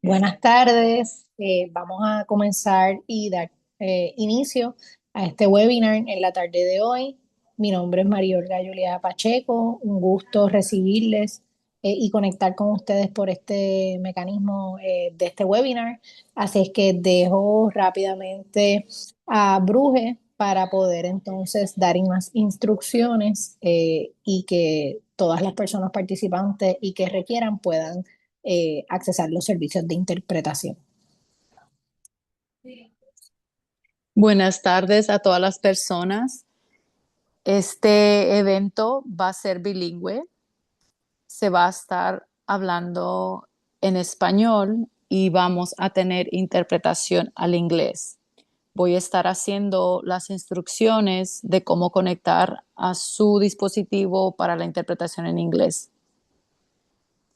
Buenas tardes. Vamos a comenzar y dar inicio a este webinar en la tarde de hoy. Mi nombre es María Olga Juliá Pacheco. Un gusto recibirles y conectar con ustedes por este mecanismo de este webinar. Así es que dejo rápidamente a Bruje para poder entonces dar más instrucciones y que todas las personas participantes y que requieran puedan accesar los servicios de interpretación. Buenas tardes a todas las personas. Este evento va a ser bilingüe. Se va a estar hablando en español y vamos a tener interpretación al inglés. Voy a estar haciendo las instrucciones de cómo conectar a su dispositivo para la interpretación en inglés.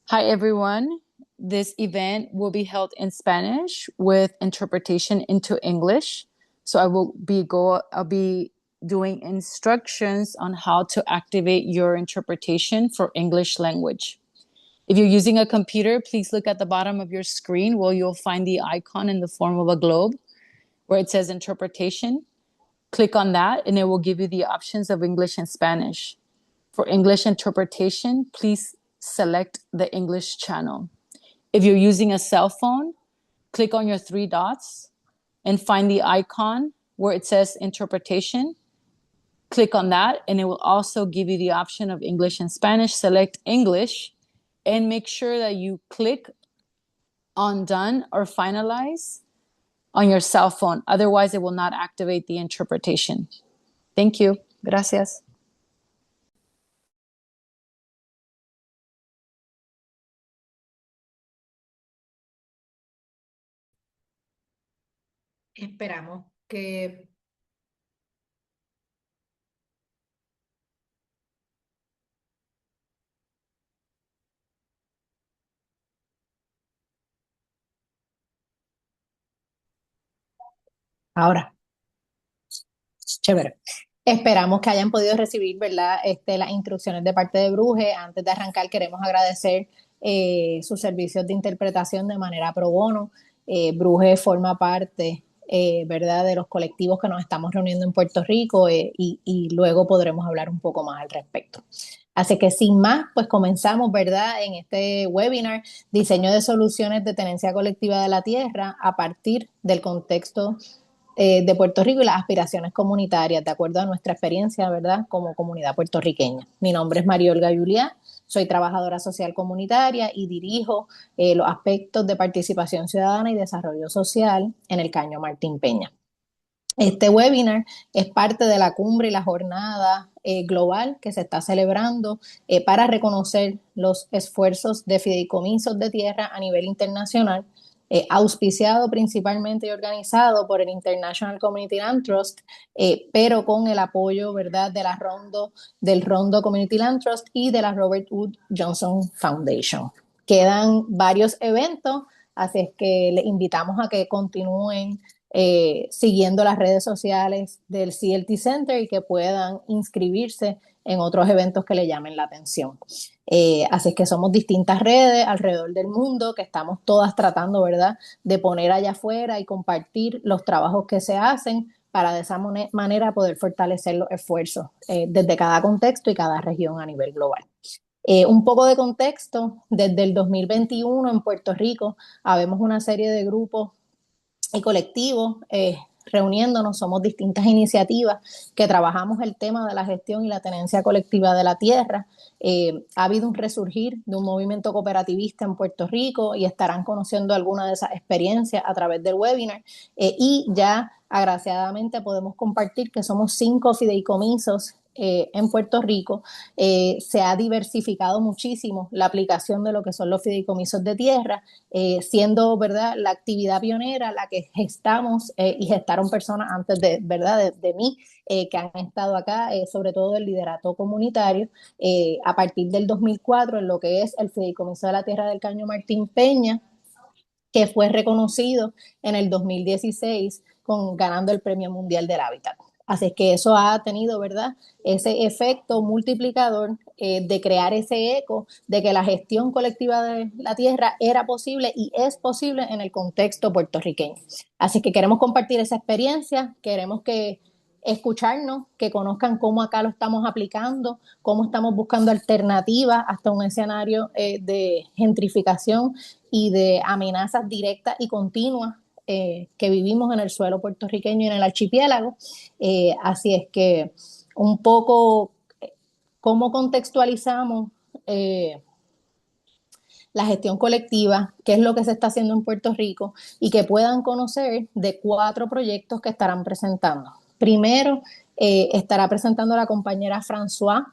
Hi, everyone. This event will be held in Spanish with interpretation into English. So I'll be doing instructions on how to activate your interpretation for English language. If you're using a computer, please look at the bottom of your screen where you'll find the icon in the form of a globe where it says interpretation. Click on that and it will give you the options of English and Spanish. For English interpretation, please select the English channel. If you're using a cell phone, click on your three dots and find the icon where it says interpretation. Click on that and it will also give you the option of English and Spanish. Select English and make sure that you click on done or finalize on your cell phone. Otherwise, it will not activate the interpretation. Thank you. Gracias. Esperamos que ahora, chévere. Esperamos que hayan podido recibir, ¿verdad? Las instrucciones de parte de Bruje. Antes de arrancar, queremos agradecer sus servicios de interpretación de manera pro bono. Bruje forma parte, ¿verdad?, de los colectivos que nos estamos reuniendo en Puerto Rico y luego podremos hablar un poco más al respecto. Así que sin más, pues comenzamos, ¿verdad?, en este webinar, diseño de soluciones de tenencia colectiva de la tierra a partir del contexto de Puerto Rico y las aspiraciones comunitarias, de acuerdo a nuestra experiencia, ¿verdad?, como comunidad puertorriqueña. Mi nombre es María Olga Juliá, soy trabajadora social comunitaria y dirijo los aspectos de participación ciudadana y desarrollo social en el Caño Martín Peña. Este webinar es parte de la cumbre y la jornada global que se está celebrando para reconocer los esfuerzos de fideicomisos de tierra a nivel internacional, auspiciado principalmente y organizado por el International Community Land Trust, pero con el apoyo, ¿verdad?, de del Rondo Community Land Trust y de la Robert Wood Johnson Foundation. Quedan varios eventos, así es que les invitamos a que continúen siguiendo las redes sociales del CLT Center y que puedan inscribirse en otros eventos que le llamen la atención. Así es que somos distintas redes alrededor del mundo que estamos todas tratando, ¿verdad?, de poner allá afuera y compartir los trabajos que se hacen para de esa manera poder fortalecer los esfuerzos desde cada contexto y cada región a nivel global. Un poco de contexto, desde el 2021 en Puerto Rico habemos una serie de grupos y colectivos reuniéndonos, somos distintas iniciativas que trabajamos el tema de la gestión y la tenencia colectiva de la tierra. Ha habido un resurgir de un movimiento cooperativista en Puerto Rico y estarán conociendo algunas de esas experiencias a través del webinar y ya agraciadamente podemos compartir que somos 5 fideicomisos en Puerto Rico. Se ha diversificado muchísimo la aplicación de lo que son los fideicomisos de tierra, siendo, ¿verdad?, la actividad pionera la que gestamos y gestaron personas antes de, ¿verdad?, de mí, que han estado acá, sobre todo el liderato comunitario, a partir del 2004 en lo que es el Fideicomiso de la Tierra del Caño Martín Peña, que fue reconocido en el 2016 ganando el Premio Mundial del Hábitat. Así es que eso ha tenido, ¿verdad? Ese efecto multiplicador de crear ese eco de que la gestión colectiva de la tierra era posible y es posible en el contexto puertorriqueño. Así que queremos compartir esa experiencia, queremos que escucharnos, que conozcan cómo acá lo estamos aplicando, cómo estamos buscando alternativas hasta un escenario de gentrificación y de amenazas directas y continuas que vivimos en el suelo puertorriqueño y en el archipiélago. Así es que un poco cómo contextualizamos la gestión colectiva, qué es lo que se está haciendo en Puerto Rico y que puedan conocer de 4 proyectos que estarán presentando. Primero, estará presentando la compañera François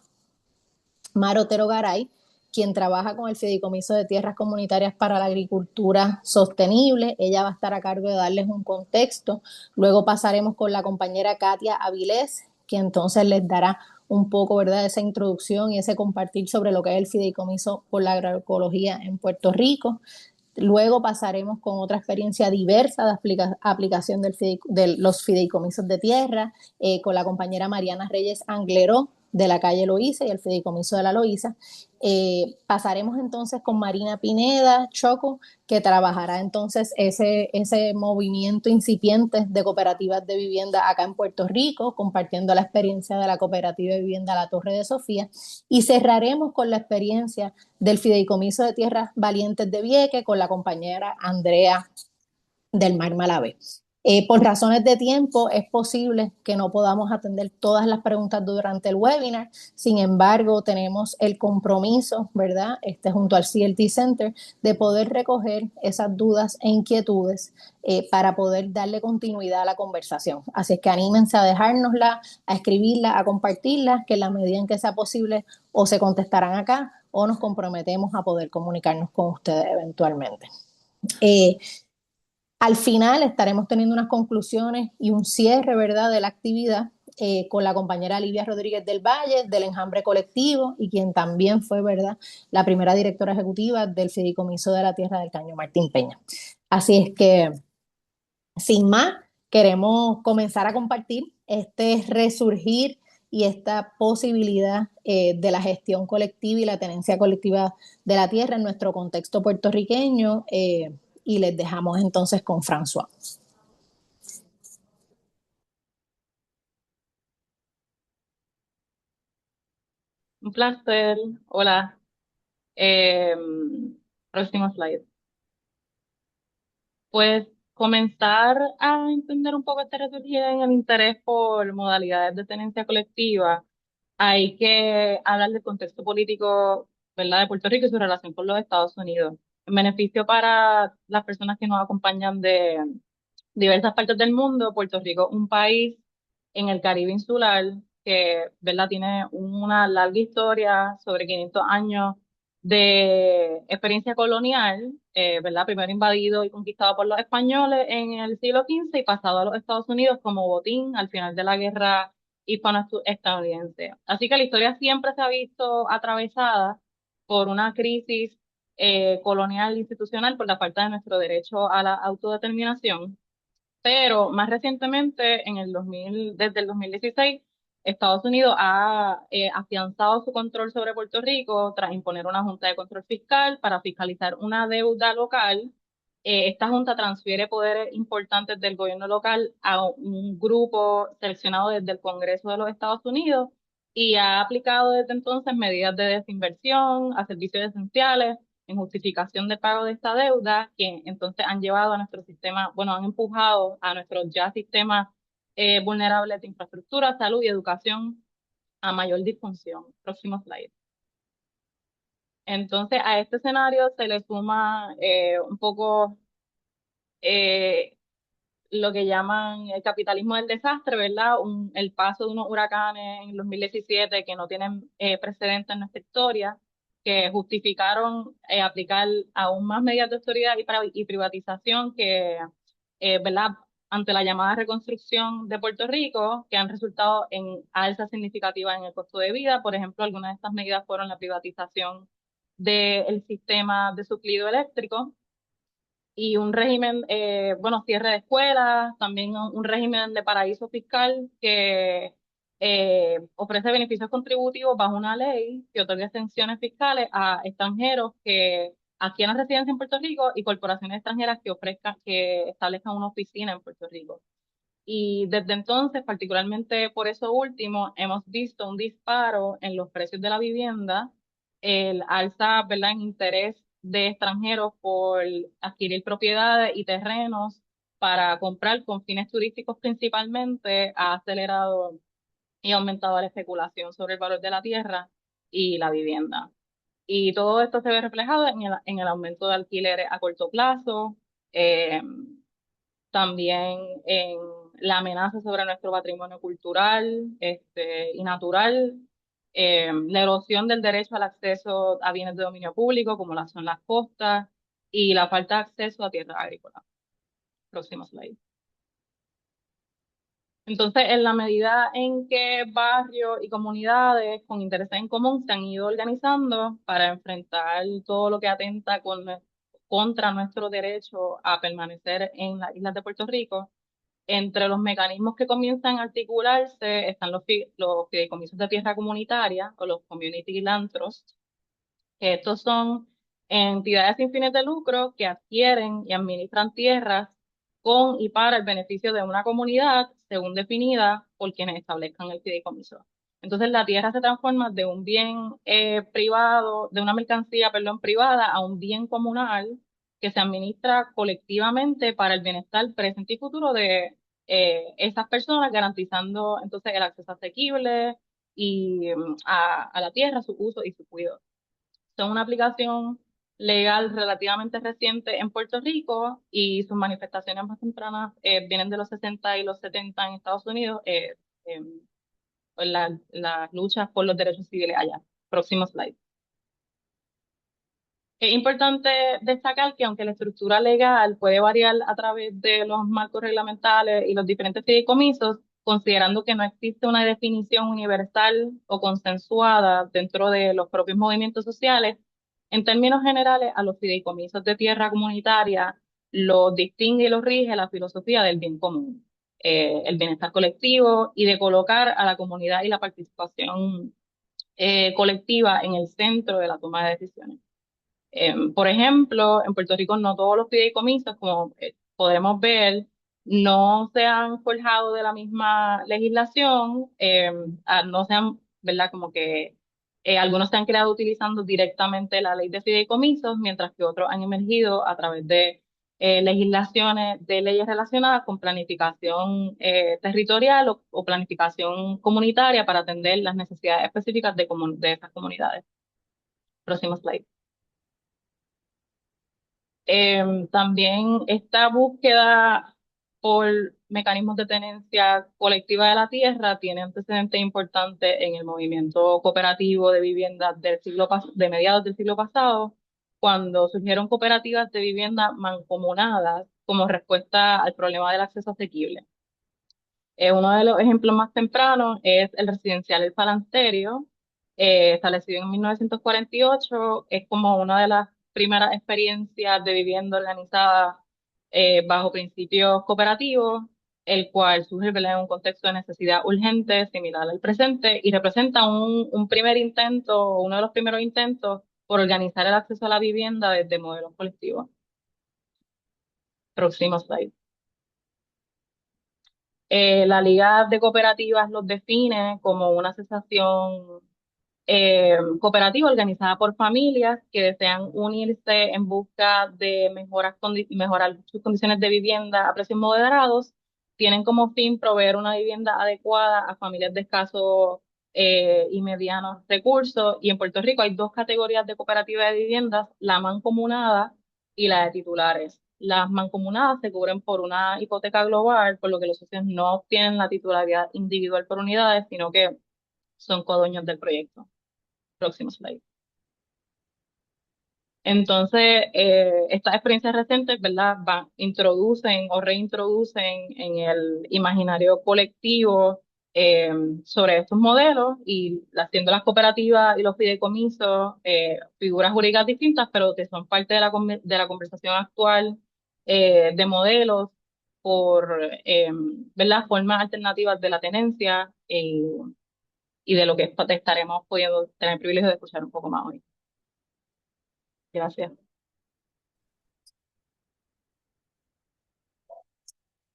Marotero Garay, quien trabaja con el Fideicomiso de Tierras Comunitarias para la Agricultura Sostenible. Ella va a estar a cargo de darles un contexto. Luego pasaremos con la compañera Katia Avilés, que entonces les dará un poco, ¿verdad?, esa introducción y ese compartir sobre lo que es el Fideicomiso por la Agroecología en Puerto Rico. Luego pasaremos con otra experiencia diversa de aplicación de los fideicomisos de tierra, con la compañera Mariana Reyes Angleró de la calle Loíza y el fideicomiso de la Loíza. Pasaremos entonces con Marina Pineda Choco, que trabajará entonces ese movimiento incipiente de cooperativas de vivienda acá en Puerto Rico, compartiendo la experiencia de la cooperativa de vivienda La Torre de Sofía. Y cerraremos con la experiencia del Fideicomiso de Tierras Valientes de Vieques con la compañera Andrea del Mar Malavé. Por razones de tiempo es posible que no podamos atender todas las preguntas durante el webinar, sin embargo tenemos el compromiso, ¿verdad? Junto al CLT Center de poder recoger esas dudas e inquietudes para poder darle continuidad a la conversación. Así es que anímense a dejárnosla, a escribirla, a compartirla, que en la medida en que sea posible o se contestarán acá o nos comprometemos a poder comunicarnos con ustedes eventualmente. Al final estaremos teniendo unas conclusiones y un cierre, ¿verdad?, de la actividad con la compañera Livia Rodríguez del Valle, del Enjambre Colectivo, y quien también fue, ¿verdad?, la primera directora ejecutiva del Fideicomiso de la Tierra del Caño, Martín Peña. Así es que, sin más, queremos comenzar a compartir este resurgir y esta posibilidad de la gestión colectiva y la tenencia colectiva de la tierra en nuestro contexto puertorriqueño. Y les dejamos entonces con François. Un placer. Hola. Próximo slide. Pues comenzar a entender un poco este resurgir en el interés por modalidades de tenencia colectiva. Hay que hablar del contexto político, ¿verdad?, de Puerto Rico y su relación con los Estados Unidos. En beneficio para las personas que nos acompañan de diversas partes del mundo, Puerto Rico es un país en el Caribe insular que, ¿verdad?, tiene una larga historia, sobre 500 años de experiencia colonial, ¿verdad?, primero invadido y conquistado por los españoles en el siglo XV y pasado a los Estados Unidos como botín al final de la guerra hispano-estadounidense. Así que la historia siempre se ha visto atravesada por una crisis colonial institucional por la falta de nuestro derecho a la autodeterminación. Pero más recientemente, desde el 2016, Estados Unidos ha afianzado su control sobre Puerto Rico tras imponer una junta de control fiscal para fiscalizar una deuda local. Esta junta transfiere poderes importantes del gobierno local a un grupo seleccionado desde el Congreso de los Estados Unidos y ha aplicado desde entonces medidas de desinversión a servicios esenciales en justificación del pago de esta deuda, que entonces han llevado a nuestro sistema, bueno, han empujado a nuestros ya sistemas vulnerables de infraestructura, salud y educación a mayor disfunción. Próximo slide. Entonces, a este escenario se le suma un poco lo que llaman el capitalismo del desastre, ¿verdad? El paso de unos huracanes en el 2017 que no tienen precedente en nuestra historia, que justificaron aplicar aún más medidas de autoridad y privatización que, ¿verdad?, ante la llamada reconstrucción de Puerto Rico, que han resultado en alzas significativas en el costo de vida. Por ejemplo, algunas de estas medidas fueron la privatización del sistema de suplido eléctrico, y un régimen, bueno, cierre de escuelas, también un régimen de paraíso fiscal que ofrece beneficios contributivos bajo una ley que otorga exenciones fiscales a extranjeros que adquieran residencia en Puerto Rico y corporaciones extranjeras que ofrezcan, que establezcan una oficina en Puerto Rico. Y desde entonces, particularmente por eso último, hemos visto un disparo en los precios de la vivienda, el alza, ¿verdad?, en interés de extranjeros por adquirir propiedades y terrenos para comprar con fines turísticos principalmente, ha acelerado y aumentado la especulación sobre el valor de la tierra y la vivienda. Y todo esto se ve reflejado en el aumento de alquileres a corto plazo, eh, también en la amenaza sobre nuestro patrimonio cultural, y natural, la erosión del derecho al acceso a bienes de dominio público, como son las costas, y la falta de acceso a tierras agrícolas. Próximo slide. Entonces, en la medida en que barrios y comunidades con intereses en común se han ido organizando para enfrentar todo lo que atenta contra nuestro derecho a permanecer en las islas de Puerto Rico, entre los mecanismos que comienzan a articularse están los fideicomisos de tierra comunitaria o los community land trusts, que estos son entidades sin fines de lucro que adquieren y administran tierras con y para el beneficio de una comunidad, según definida por quienes establezcan el fideicomiso. Entonces la tierra se transforma de un bien privado, de una mercancía, perdón, privada a un bien comunal que se administra colectivamente para el bienestar presente y futuro de esas personas, garantizando entonces el acceso asequible y a la tierra, su uso y su cuidado. Son una aplicación legal relativamente reciente en Puerto Rico y sus manifestaciones más tempranas vienen de los 60 y los 70 en Estados Unidos, pues las luchas por los derechos civiles allá. Próximo slide. Es importante destacar que aunque la estructura legal puede variar a través de los marcos reglamentales y los diferentes fideicomisos, considerando que no existe una definición universal o consensuada dentro de los propios movimientos sociales, en términos generales, a los fideicomisos de tierra comunitaria los distingue y los rige la filosofía del bien común, el bienestar colectivo y de colocar a la comunidad y la participación colectiva en el centro de la toma de decisiones. Por ejemplo, en Puerto Rico no todos los fideicomisos, como podemos ver, no se han forjado de la misma legislación, no se han, ¿verdad? Como que algunos se han creado utilizando directamente la ley de fideicomisos, mientras que otros han emergido a través de legislaciones de leyes relacionadas con planificación territorial o planificación comunitaria para atender las necesidades específicas de esas comunidades. Próximo slide. También esta búsqueda por mecanismos de tenencia colectiva de la tierra tiene antecedentes importantes en el movimiento cooperativo de viviendas de mediados del siglo pasado, cuando surgieron cooperativas de vivienda mancomunadas como respuesta al problema del acceso asequible. Uno de los ejemplos más tempranos es el residencial El Palanterio, establecido en 1948. Es como una de las primeras experiencias de vivienda organizada bajo principios cooperativos, el cual surge, ¿verdad?, en un contexto de necesidad urgente similar al presente y representa un primer intento, uno de los primeros intentos por organizar el acceso a la vivienda desde modelos colectivos. Próximo slide. La Liga de Cooperativas los define como una asociación cooperativa organizada por familias que desean unirse en busca de mejorar sus condiciones de vivienda a precios moderados. Tienen como fin proveer una vivienda adecuada a familias de escasos y medianos recursos. Y en Puerto Rico hay dos categorías de cooperativas de viviendas: la mancomunada y la de titulares. Las mancomunadas se cubren por una hipoteca global, por lo que los socios no obtienen la titularidad individual por unidades, sino que son codueños del proyecto. Próximo slide. Entonces, estas experiencias recientes, ¿verdad?, introducen o reintroducen en el imaginario colectivo eh, sobre estos modelos y haciendo las cooperativas y los fideicomisos figuras jurídicas distintas, pero que son parte de la conversación actual de modelos por, ¿verdad? Formas alternativas de la tenencia y de lo que estaremos pudiendo tener el privilegio de escuchar un poco más hoy. Gracias.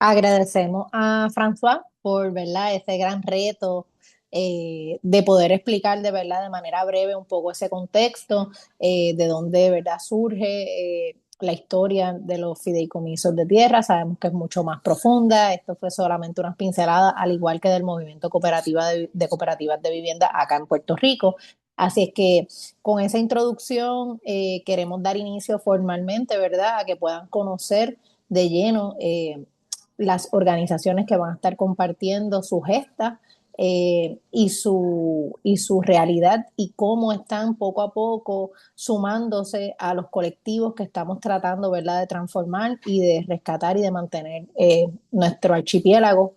Agradecemos a François por, ¿verdad?, ese gran reto de poder explicar de verdad de manera breve un poco ese contexto, de dónde, ¿verdad?, surge la historia de los fideicomisos de tierra. Sabemos que es mucho más profunda. Esto fue solamente unas pinceladas, al igual que del movimiento de cooperativas de vivienda acá en Puerto Rico. Así es que con esa introducción queremos dar inicio formalmente, ¿verdad?, a que puedan conocer de lleno las organizaciones que van a estar compartiendo su gesta y su realidad y cómo están poco a poco sumándose a los colectivos que estamos tratando, ¿verdad?, de transformar y de rescatar y de mantener nuestro archipiélago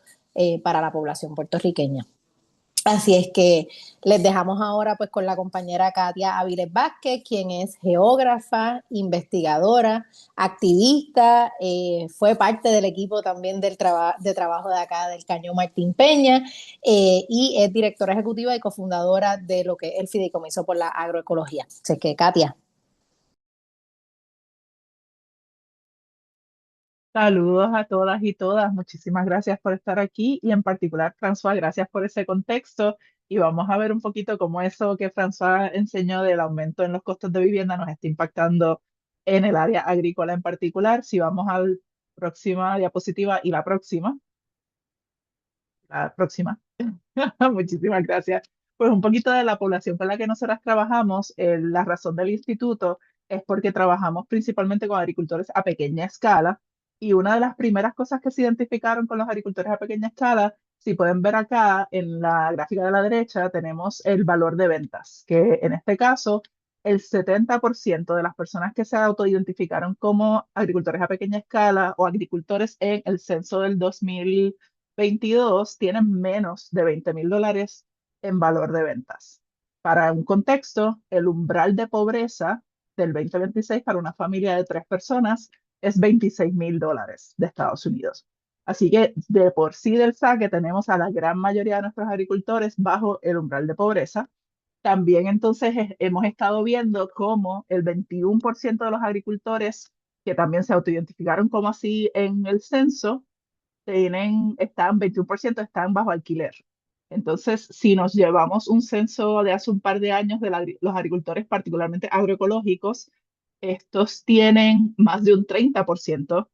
para la población puertorriqueña. Así es que les dejamos ahora pues con la compañera Katia Aviles Vázquez, quien es geógrafa, investigadora, activista, fue parte del equipo también de trabajo de acá del Cañón Martín Peña y es directora ejecutiva y cofundadora de lo que es el Fideicomiso por la Agroecología. Así que Katia. Saludos a todas y todas. Muchísimas gracias por estar aquí y en particular, François, gracias por ese contexto. Y vamos a ver un poquito cómo eso que François enseñó del aumento en los costos de vivienda nos está impactando en el área agrícola en particular. Si vamos a la próxima diapositiva y la próxima. Muchísimas gracias. Pues un poquito de la población con la que nosotras trabajamos, la razón del instituto es porque trabajamos principalmente con agricultores a pequeña escala y una de las primeras cosas que se identificaron con los agricultores a pequeña escala, si pueden ver acá en la gráfica de la derecha, tenemos el valor de ventas, que en este caso el 70% de las personas que se autoidentificaron como agricultores a pequeña escala o agricultores en el censo del 2022 tienen menos de $20,000 en valor de ventas. Para un contexto, el umbral de pobreza del 2026 para una familia de 3 personas es $26,000 de Estados Unidos. Así que de por sí del saque tenemos a la gran mayoría de nuestros agricultores bajo el umbral de pobreza. También entonces hemos estado viendo cómo el 21% de los agricultores que también se autoidentificaron como así en el censo, 21% están bajo alquiler. Entonces, si nos llevamos un censo de hace un par de años de los agricultores, particularmente agroecológicos, estos tienen más de un 30%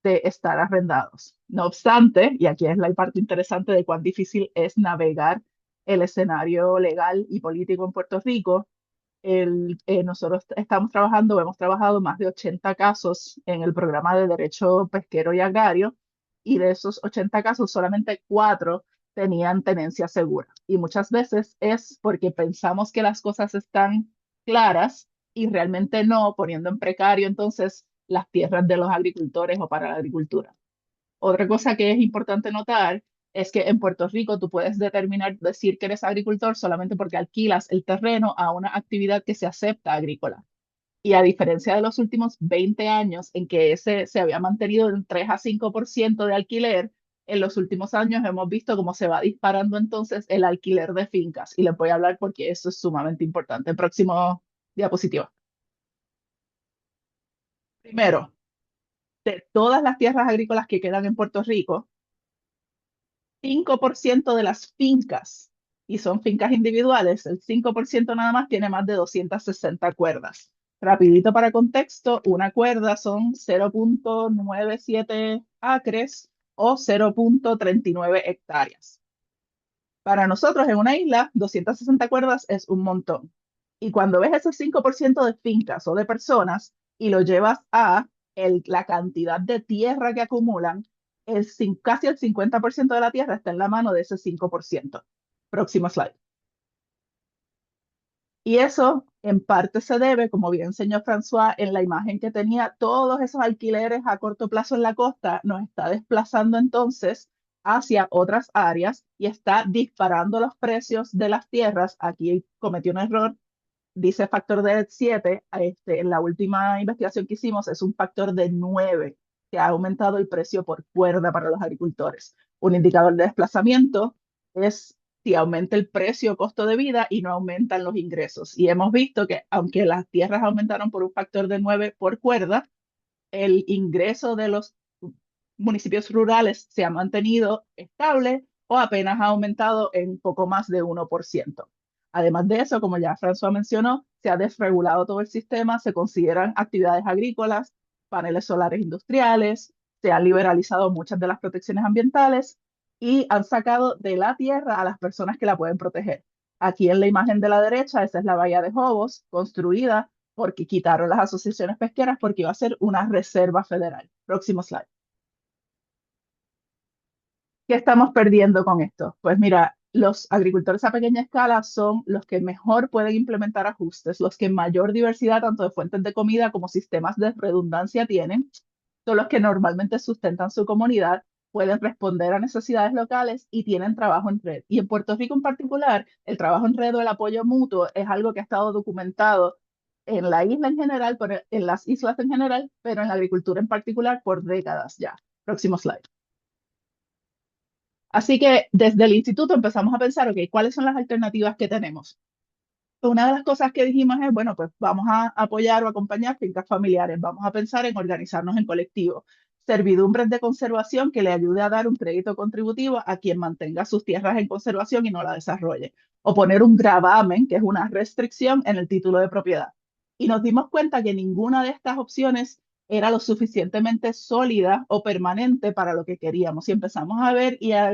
de estar arrendados. No obstante, y aquí es la parte interesante de cuán difícil es navegar el escenario legal y político en Puerto Rico, nosotros hemos trabajado más de 80 casos en el programa de Derecho Pesquero y Agrario, y de esos 80 casos, solamente 4 tenían tenencia segura. Y muchas veces es porque pensamos que las cosas están claras y realmente no, poniendo en precario entonces las tierras de los agricultores o para la agricultura. Otra cosa que es importante notar es que en Puerto Rico tú puedes decir que eres agricultor solamente porque alquilas el terreno a una actividad que se acepta agrícola. Y a diferencia de los últimos 20 años en que ese se había mantenido en 3 a 5% de alquiler, en los últimos años hemos visto cómo se va disparando entonces el alquiler de fincas. Y les voy a hablar porque eso es sumamente importante. Próximo diapositiva. Primero, de todas las tierras agrícolas que quedan en Puerto Rico, 5% de las fincas, y son fincas individuales, el 5% nada más tiene más de 260 cuerdas. Rapidito para contexto, una cuerda son 0.97 acres o 0.39 hectáreas. Para nosotros en una isla, 260 cuerdas es un montón. Y cuando ves ese 5% de fincas o de personas y lo llevas a la cantidad de tierra que acumulan, casi el 50% de la tierra está en la mano de ese 5%. Próximo slide. Y eso en parte se debe, como bien enseñó François, en la imagen que tenía, todos esos alquileres a corto plazo en la costa nos está desplazando entonces hacia otras áreas y está disparando los precios de las tierras. Aquí cometí un error, dice factor de 7, en la última investigación que hicimos es un factor de 9 que ha aumentado el precio por cuerda para los agricultores. Un indicador de desplazamiento es si aumenta el precio o costo de vida y no aumentan los ingresos. Y hemos visto que aunque las tierras aumentaron por un factor de 9 por cuerda, el ingreso de los municipios rurales se ha mantenido estable o apenas ha aumentado en poco más de 1%. Además de eso, como ya François mencionó, se ha desregulado todo el sistema, se consideran actividades agrícolas, paneles solares industriales, se han liberalizado muchas de las protecciones ambientales y han sacado de la tierra a las personas que la pueden proteger. Aquí en la imagen de la derecha, esa es la bahía de Jobos, construida porque quitaron las asociaciones pesqueras porque iba a ser una reserva federal. Próximo slide. ¿Qué estamos perdiendo con esto? Pues mira, los agricultores a pequeña escala son los que mejor pueden implementar ajustes, los que mayor diversidad tanto de fuentes de comida como sistemas de redundancia tienen, son los que normalmente sustentan su comunidad, pueden responder a necesidades locales y tienen trabajo en red. Y en Puerto Rico en particular, el trabajo en red o el apoyo mutuo es algo que ha estado documentado en la isla en general, en las islas en general, pero en la agricultura en particular por décadas ya. Próximo slide. Así que desde el instituto empezamos a pensar, ok, ¿cuáles son las alternativas que tenemos? Una de las cosas que dijimos es, bueno, pues vamos a apoyar o acompañar fincas familiares, vamos a pensar en organizarnos en colectivo, servidumbres de conservación que le ayude a dar un crédito contributivo a quien mantenga sus tierras en conservación y no la desarrolle, o poner un gravamen, que es una restricción en el título de propiedad. Y nos dimos cuenta que ninguna de estas opciones era lo suficientemente sólida o permanente para lo que queríamos. Y empezamos a ver y a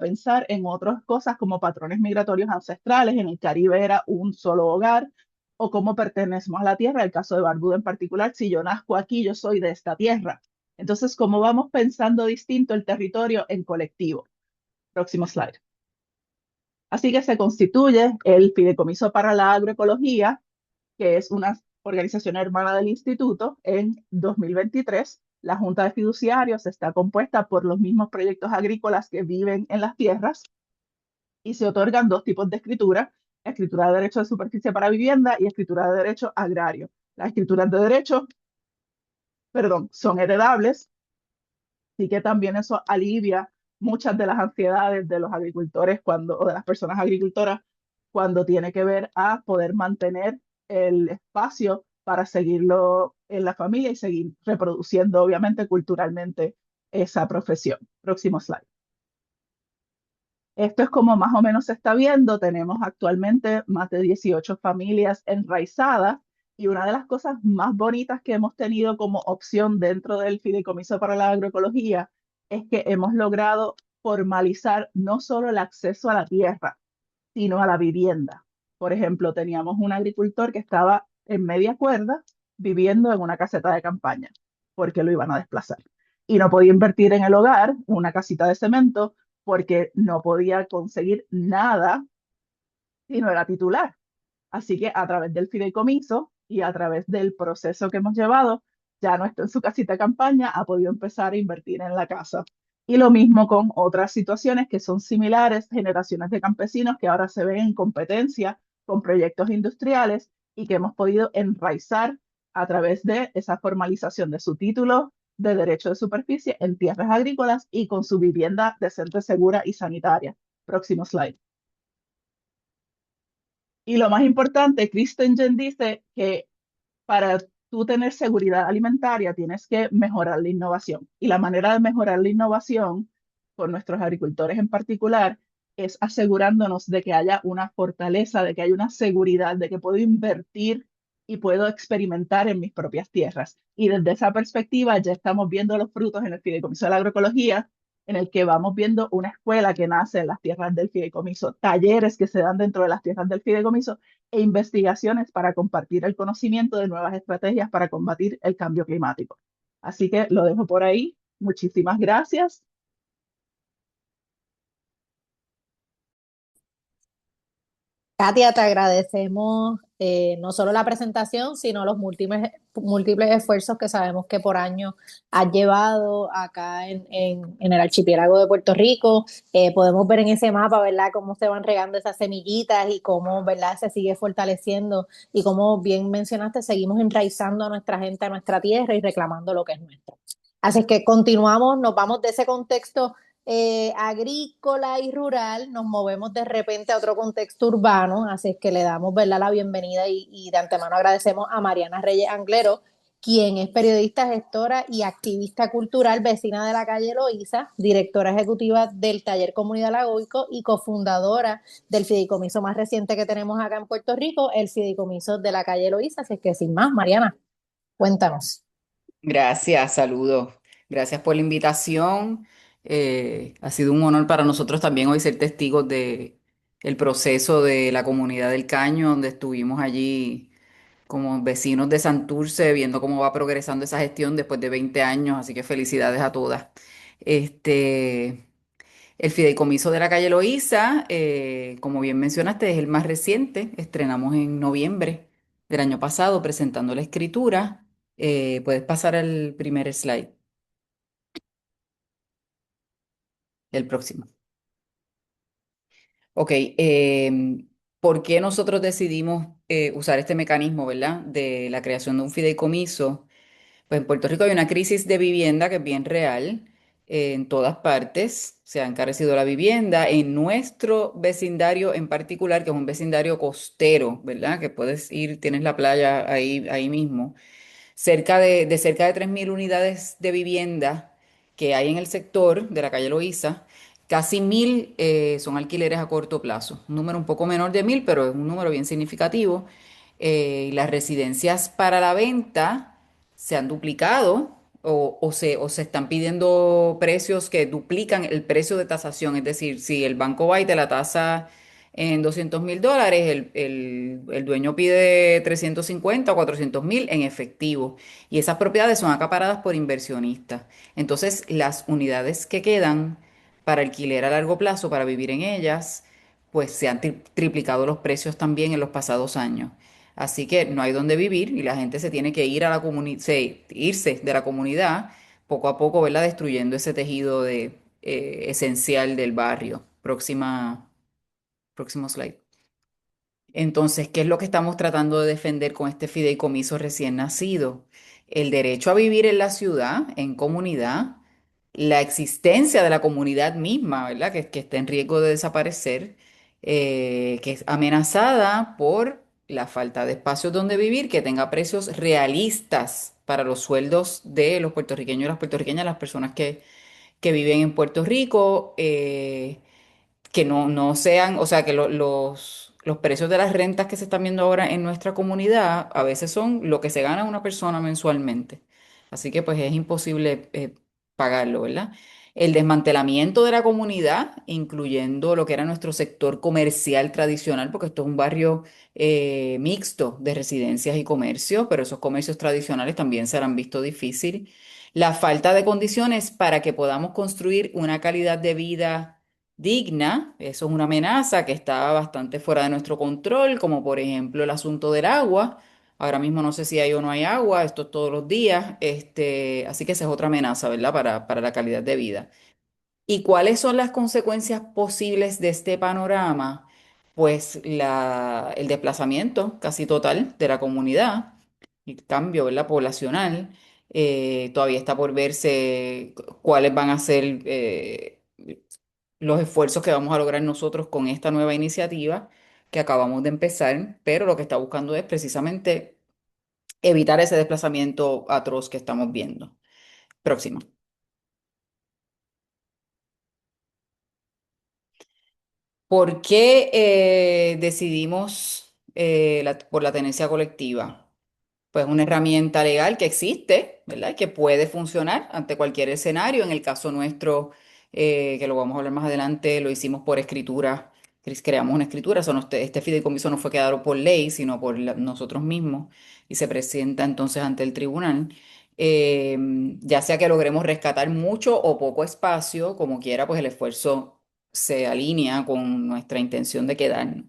pensar en otras cosas como patrones migratorios ancestrales. En el Caribe era un solo hogar, o cómo pertenecemos a la tierra. El caso de Barbuda en particular, si yo nazco aquí, yo soy de esta tierra. Entonces, ¿cómo vamos pensando distinto el territorio en colectivo? Próximo slide. Así que se constituye el Fideicomiso para la Agroecología, que es una organización hermana del instituto, en 2023. La Junta de Fiduciarios está compuesta por los mismos proyectos agrícolas que viven en las tierras y se otorgan dos tipos de escritura: escritura de derecho de superficie para vivienda y escritura de derecho agrario. Las escrituras de derecho, perdón, son heredables, así que también eso alivia muchas de las ansiedades de los agricultores o de las personas agricultoras cuando tiene que ver a poder mantener el espacio para seguirlo en la familia y seguir reproduciendo, obviamente, culturalmente esa profesión. Próximo slide. Esto es como más o menos se está viendo. Tenemos actualmente más de 18 familias enraizadas y una de las cosas más bonitas que hemos tenido como opción dentro del Fideicomiso para la Agroecología es que hemos logrado formalizar no solo el acceso a la tierra, sino a la vivienda. Por ejemplo, teníamos un agricultor que estaba en media cuerda viviendo en una caseta de campaña porque lo iban a desplazar. Y no podía invertir en el hogar, una casita de cemento, porque no podía conseguir nada si no era titular. Así que a través del fideicomiso y a través del proceso que hemos llevado, ya no está en su casita de campaña, ha podido empezar a invertir en la casa. Y lo mismo con otras situaciones que son similares, generaciones de campesinos que ahora se ven en competencia con proyectos industriales y que hemos podido enraizar a través de esa formalización de su título de derecho de superficie en tierras agrícolas y con su vivienda decente, segura y sanitaria. Próximo slide. Y lo más importante, Christensen dice que para tú tener seguridad alimentaria tienes que mejorar la innovación. Y la manera de mejorar la innovación con nuestros agricultores en particular es asegurándonos de que haya una fortaleza, de que haya una seguridad, de que puedo invertir y puedo experimentar en mis propias tierras. Y desde esa perspectiva ya estamos viendo los frutos en el Fideicomiso de la Agroecología, en el que vamos viendo una escuela que nace en las tierras del fideicomiso, talleres que se dan dentro de las tierras del fideicomiso e investigaciones para compartir el conocimiento de nuevas estrategias para combatir el cambio climático. Así que lo dejo por ahí. Muchísimas gracias. Katia, te agradecemos no solo la presentación, sino los múltiples esfuerzos que sabemos que por año has llevado acá en el archipiélago de Puerto Rico. Podemos ver en ese mapa, ¿verdad?, cómo se van regando esas semillitas y cómo, ¿verdad?, se sigue fortaleciendo y como bien mencionaste, seguimos enraizando a nuestra gente, a nuestra tierra y reclamando lo que es nuestro. Así es que continuamos, nos vamos de ese contexto agrícola y rural, nos movemos de repente a otro contexto urbano, así es que le damos, ¿verdad?, la bienvenida y de antemano agradecemos a Mariana Reyes Anglero, quien es periodista, gestora y activista cultural, vecina de la calle Loíza, directora ejecutiva del Taller Comunidad Lagoico y cofundadora del fideicomiso más reciente que tenemos acá en Puerto Rico, el fideicomiso de la calle Loíza. Así es que sin más, Mariana, cuéntanos. Gracias, saludos. Gracias por la invitación. Ha sido un honor para nosotros también hoy ser testigos de el proceso de la comunidad del Caño, donde estuvimos allí como vecinos de Santurce, viendo cómo va progresando esa gestión después de 20 años, así que felicidades a todas. Este, el fideicomiso de la calle Loíza, como bien mencionaste, es el más reciente. Estrenamos en noviembre del año pasado presentando la escritura. Puedes pasar al primer slide, el próximo. Ok, ¿por qué nosotros decidimos usar este mecanismo, ¿verdad? De la creación de un fideicomiso. Pues en Puerto Rico hay una crisis de vivienda que es bien real. En todas partes se ha encarecido la vivienda. En nuestro vecindario en particular, que es un vecindario costero, ¿verdad? Que puedes ir, tienes la playa ahí mismo. Cerca de 3.000 unidades de vivienda que hay en el sector de la calle Loíza, casi 1.000 son alquileres a corto plazo. Un número un poco menor de 1.000, pero es un número bien significativo. Y las residencias para la venta se han duplicado o se están pidiendo precios que duplican el precio de tasación. Es decir, si el banco va y te la tasa en $200.000, el dueño pide 350 o 400.000 en efectivo. Y esas propiedades son acaparadas por inversionistas. Entonces, las unidades que quedan para alquiler a largo plazo, para vivir en ellas, pues se han triplicado los precios también en los pasados años. Así que no hay donde vivir y la gente se tiene que ir a la comunidad, irse de la comunidad poco a poco, ¿verdad? Destruyendo ese tejido esencial del barrio. Próximo slide. Entonces, ¿qué es lo que estamos tratando de defender con este fideicomiso recién nacido? El derecho a vivir en la ciudad, en comunidad, la existencia de la comunidad misma, ¿verdad? Que está en riesgo de desaparecer, que es amenazada por la falta de espacios donde vivir, que tenga precios realistas para los sueldos de los puertorriqueños y las puertorriqueñas, las personas que viven en Puerto Rico. Que no sean, o sea, que los precios de las rentas que se están viendo ahora en nuestra comunidad a veces son lo que se gana una persona mensualmente. Así que pues es imposible pagarlo, ¿verdad? El desmantelamiento de la comunidad, incluyendo lo que era nuestro sector comercial tradicional, porque esto es un barrio mixto de residencias y comercios, pero esos comercios tradicionales también se han visto difícil. La falta de condiciones para que podamos construir una calidad de vida digna, eso es una amenaza que está bastante fuera de nuestro control, como por ejemplo el asunto del agua. Ahora mismo no sé si hay o no hay agua, esto es todos los días, así que esa es otra amenaza, ¿verdad? Para la calidad de vida. ¿Y cuáles son las consecuencias posibles de este panorama? Pues el desplazamiento casi total de la comunidad, el cambio, ¿verdad?, poblacional. Todavía está por verse cuáles van a ser los esfuerzos que vamos a lograr nosotros con esta nueva iniciativa que acabamos de empezar, pero lo que está buscando es precisamente evitar ese desplazamiento atroz que estamos viendo. Próximo. ¿Por qué decidimos por la tenencia colectiva? Pues una herramienta legal que existe, ¿verdad? Y que puede funcionar ante cualquier escenario. En el caso nuestro, que lo vamos a hablar más adelante, lo hicimos por escritura, creamos una escritura. Eso este fideicomiso no fue creado por ley, sino por nosotros mismos y se presenta entonces ante el tribunal. Eh, ya sea que logremos rescatar mucho o poco espacio, como quiera, pues el esfuerzo se alinea con nuestra intención de quedarnos.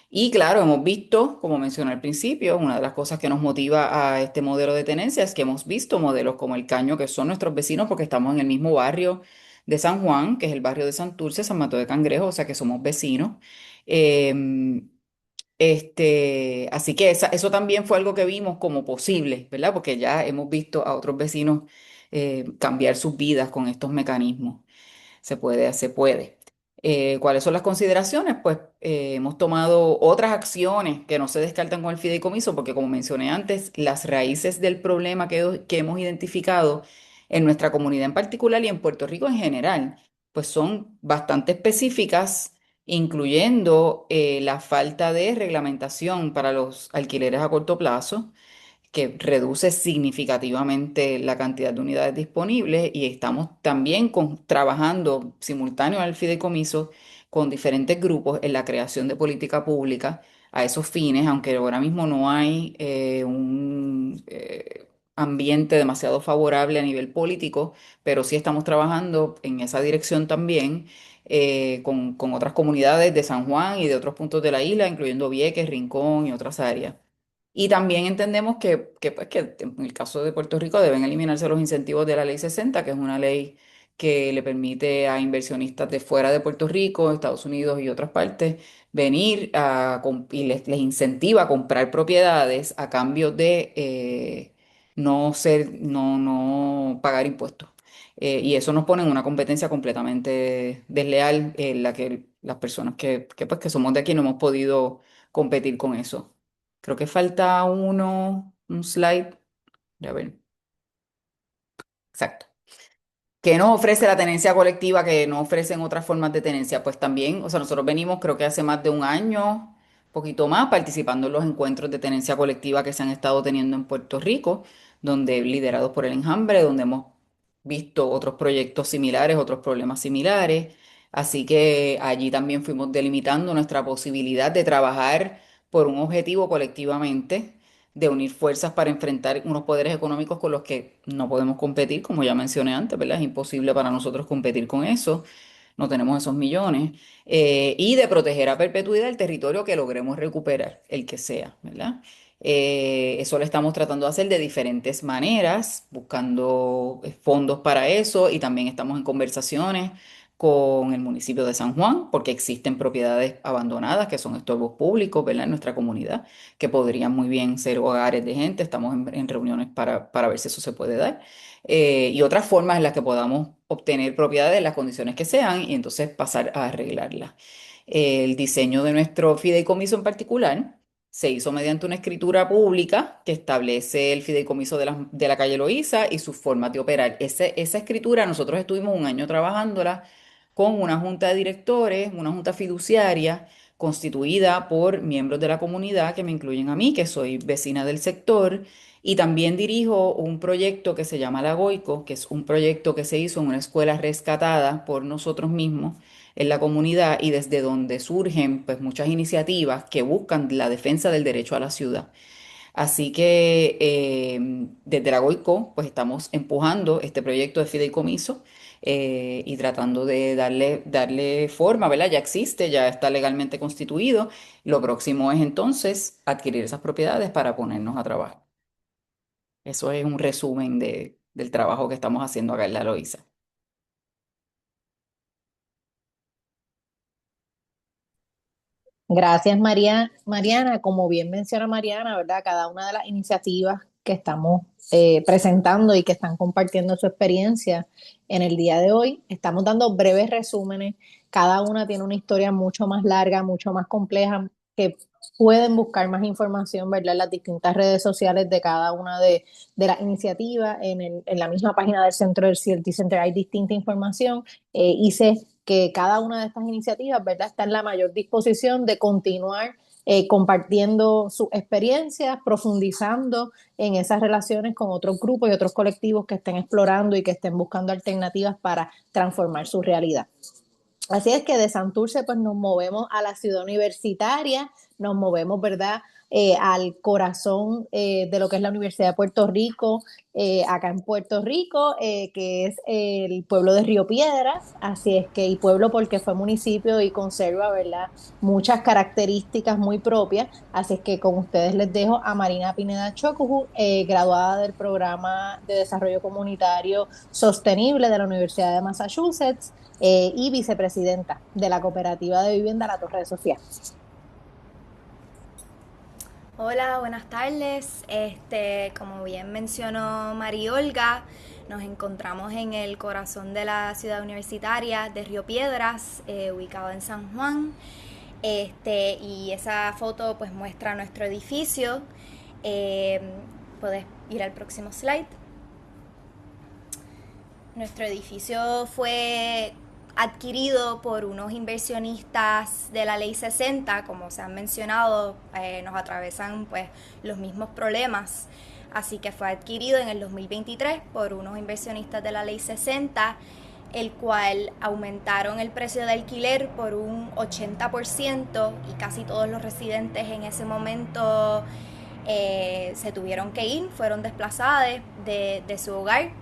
Y claro, hemos visto, como mencioné al principio, una de las cosas que nos motiva a este modelo de tenencia es que hemos visto modelos como el Caño, que son nuestros vecinos porque estamos en el mismo barrio de San Juan, que es el barrio de Santurce, San Mateo de Cangrejo, o sea que somos vecinos. Em, así que eso también fue algo que vimos como posible, ¿verdad? Porque ya hemos visto a otros vecinos cambiar sus vidas con estos mecanismos. Se puede, se puede. ¿Cuáles son las consideraciones? Pues hemos tomado otras acciones que no se descartan con el fideicomiso, porque como mencioné antes, las raíces del problema que hemos identificado en nuestra comunidad en particular y en Puerto Rico en general, pues son bastante específicas, incluyendo la falta de reglamentación para los alquileres a corto plazo que reduce significativamente la cantidad de unidades disponibles y estamos también trabajando simultáneo al fideicomiso con diferentes grupos en la creación de política pública a esos fines, aunque ahora mismo no hay un ambiente demasiado favorable a nivel político, pero sí estamos trabajando en esa dirección también. Con otras comunidades de San Juan y de otros puntos de la isla, incluyendo Vieques, Rincón y otras áreas. Y también entendemos pues, que en el caso de Puerto Rico deben eliminarse los incentivos de la Ley 60, que es una ley que le permite a inversionistas de fuera de Puerto Rico, Estados Unidos y otras partes venir y les incentiva a comprar propiedades a cambio de no pagar impuestos. Y eso nos pone en una competencia completamente desleal en la que las personas pues, que somos de aquí no hemos podido competir con eso. Creo que falta un slide. A ver, exacto. ¿Qué nos ofrece la tenencia colectiva que no ofrecen otras formas de tenencia? Pues también, o sea, nosotros venimos creo que hace más de un año, poquito más, participando en los encuentros de tenencia colectiva que se han estado teniendo en Puerto Rico, donde liderados por el Enjambre, donde hemos visto otros proyectos similares, otros problemas similares. Así que allí también fuimos delimitando nuestra posibilidad de trabajar por un objetivo colectivamente de unir fuerzas para enfrentar unos poderes económicos con los que no podemos competir, como ya mencioné antes, ¿verdad? Es imposible para nosotros competir con eso, no tenemos esos millones, y de proteger a perpetuidad el territorio que logremos recuperar, el que sea, ¿verdad? Eso lo estamos tratando de hacer de diferentes maneras, buscando fondos para eso y también estamos en conversaciones con el municipio de San Juan, porque existen propiedades abandonadas que son estorbos públicos, ¿verdad? En nuestra comunidad que podrían muy bien ser hogares de gente. Estamos en reuniones para ver si eso se puede dar. Y otras formas en las que podamos obtener propiedades en las condiciones que sean y entonces pasar a arreglarlas. El diseño de nuestro fideicomiso en particular se hizo mediante una escritura pública que establece el fideicomiso de la calle Loíza y sus formas de operar. Esa escritura nosotros estuvimos un año trabajándola con una junta de directores, una junta fiduciaria constituida por miembros de la comunidad que me incluyen a mí, que soy vecina del sector, y también dirijo un proyecto que se llama La Goico, que es un proyecto que se hizo en una escuela rescatada por nosotros mismos en la comunidad y desde donde surgen pues muchas iniciativas que buscan la defensa del derecho a la ciudad. Así que desde la GOICO, pues estamos empujando este proyecto de fideicomiso y tratando de darle forma, ¿verdad? Ya existe, ya está legalmente constituido. Lo próximo es entonces adquirir esas propiedades para ponernos a trabajar. Eso es un resumen del trabajo que estamos haciendo acá en La Loíza. Gracias, Mariana. Como bien menciona Mariana, ¿verdad? Cada una de las iniciativas que estamos presentando y que están compartiendo su experiencia en el día de hoy, estamos dando breves resúmenes. Cada una tiene una historia mucho más larga, mucho más compleja, que pueden buscar más información, ¿verdad? En las distintas redes sociales de cada una de las iniciativas. En la misma página del Centro del CLT Center hay distinta información. Hice que cada una de estas iniciativas, ¿verdad?, está en la mayor disposición de continuar compartiendo sus experiencias, profundizando en esas relaciones con otros grupos y otros colectivos que estén explorando y que estén buscando alternativas para transformar su realidad. Así es que de Santurce pues nos movemos a la ciudad universitaria, nos movemos, ¿verdad?, al corazón de lo que es la Universidad de Puerto Rico, acá en Puerto Rico, que es el pueblo de Río Piedras. Así es que, y pueblo porque fue municipio y conserva, ¿verdad?, muchas características muy propias. Así es que con ustedes les dejo a Marina Pineda Chocujú, graduada del programa de desarrollo comunitario sostenible de la Universidad de Massachusetts, y vicepresidenta de la cooperativa de vivienda La Torre de Sofía. Hola, buenas tardes. Como bien mencionó María Olga, Nos encontramos en el corazón de la ciudad universitaria de Río Piedras, ubicado en San Juan. Y esa foto pues muestra nuestro edificio. Puedes ir al próximo slide. Nuestro edificio fue adquirido por unos inversionistas de la Ley 60, como se han mencionado, nos atravesan pues los mismos problemas, así que fue adquirido en el 2023 por unos inversionistas de la Ley 60, el cual aumentaron el precio de alquiler por un 80% y casi todos los residentes en ese momento se tuvieron que ir, fueron desplazados de su hogar.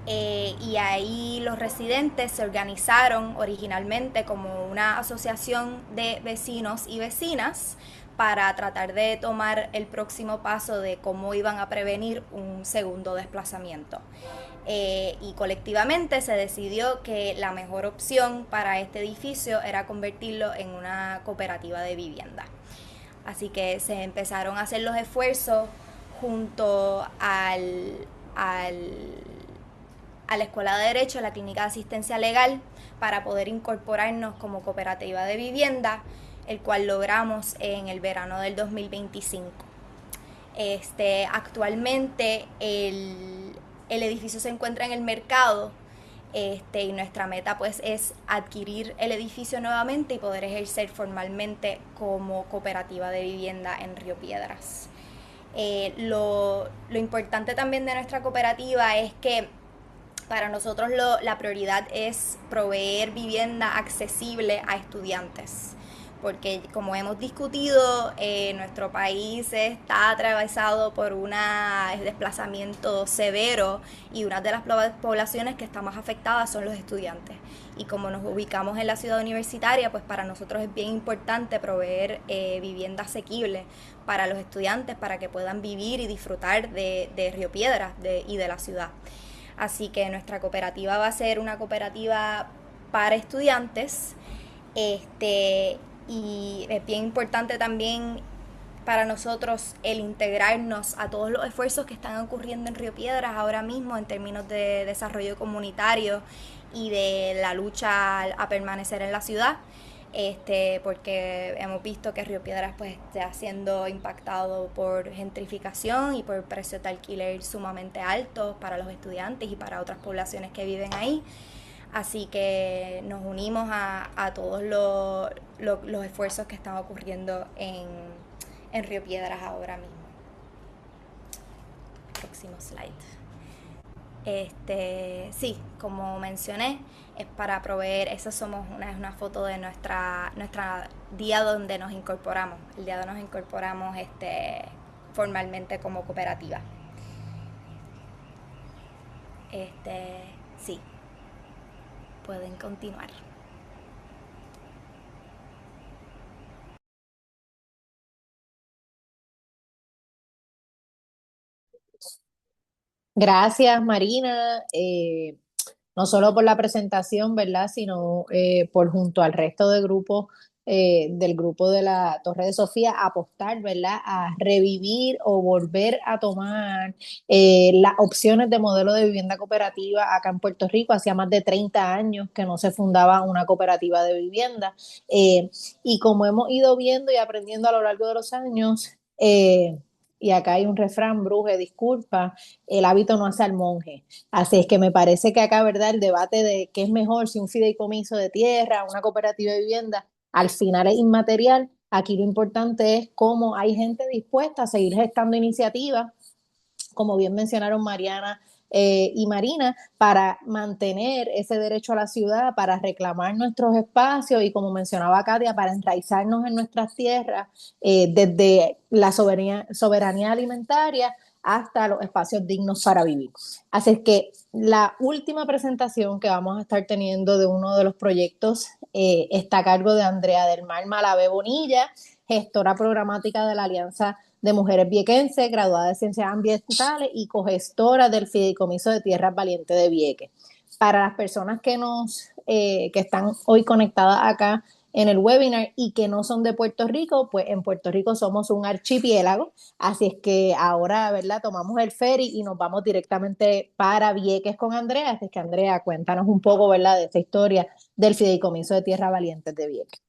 Y ahí los residentes se organizaron originalmente como una asociación de vecinos y vecinas para tratar de tomar el próximo paso de cómo iban a prevenir un segundo desplazamiento. Y colectivamente se decidió que la mejor opción para este edificio era convertirlo en una cooperativa de vivienda. Así que se empezaron a hacer los esfuerzos junto a la Escuela de Derecho, a la Clínica de Asistencia Legal, para poder incorporarnos como cooperativa de vivienda, el cual logramos en el verano del 2025. Actualmente el edificio se encuentra en el mercado, y nuestra meta pues es adquirir el edificio nuevamente y poder ejercer formalmente como cooperativa de vivienda en Río Piedras. Lo importante también de nuestra cooperativa es que para nosotros la prioridad es proveer vivienda accesible a estudiantes, porque como hemos discutido, nuestro país está atravesado por un desplazamiento severo y una de las poblaciones que está más afectadas son los estudiantes. Y como nos ubicamos en la ciudad universitaria, pues para nosotros es bien importante proveer vivienda asequible para los estudiantes, para que puedan vivir y disfrutar de Río Piedras y de la ciudad. Así que nuestra cooperativa va a ser una cooperativa para estudiantes, y es bien importante también para nosotros el integrarnos a todos los esfuerzos que están ocurriendo en Río Piedras ahora mismo en términos de desarrollo comunitario y de la lucha a permanecer en la ciudad. Porque hemos visto que Río Piedras pues está siendo impactado por gentrificación y por precios de alquiler sumamente altos para los estudiantes y para otras poblaciones que viven ahí. Así que nos unimos a todos los esfuerzos que están ocurriendo en Río Piedras ahora mismo. Próximo slide. Sí, como mencioné, es para proveer, esa es una foto de nuestra día donde nos incorporamos, el día donde nos incorporamos formalmente como cooperativa. Sí, pueden continuar. Gracias, Marina, no solo por la presentación, ¿verdad? Sino por junto al resto de grupos del grupo de la Torre de Sofía apostar, ¿verdad? A revivir o volver a tomar las opciones de modelo de vivienda cooperativa acá en Puerto Rico. Hacía más de 30 años que no se fundaba una cooperativa de vivienda. Y como hemos ido viendo y aprendiendo a lo largo de los años, y acá hay un refrán, Bruje, disculpa, el hábito no hace al monje. Así es que me parece que acá, ¿verdad? El debate de qué es mejor, si un fideicomiso de tierra, una cooperativa de vivienda, al final es inmaterial. Aquí lo importante es cómo hay gente dispuesta a seguir gestando iniciativas, como bien mencionaron Mariana y Marina, para mantener ese derecho a la ciudad, para reclamar nuestros espacios y, como mencionaba Katia, para enraizarnos en nuestras tierras, desde la soberanía alimentaria hasta los espacios dignos para vivir. Así es que la última presentación que vamos a estar teniendo de uno de los proyectos está a cargo de Andrea del Mar Malavé Bonilla, gestora programática de la Alianza de Mujeres Viequenses, graduada de Ciencias Ambientales y cogestora del Fideicomiso de Tierras Valiente de Vieques. Para las personas que están hoy conectadas acá en el webinar y que no son de Puerto Rico, pues en Puerto Rico somos un archipiélago, así es que ahora, ¿verdad? Tomamos el ferry y nos vamos directamente para Vieques con Andrea, así es que Andrea, cuéntanos un poco, ¿verdad? De esta historia del Fideicomiso de Tierra Valientes de Vieques.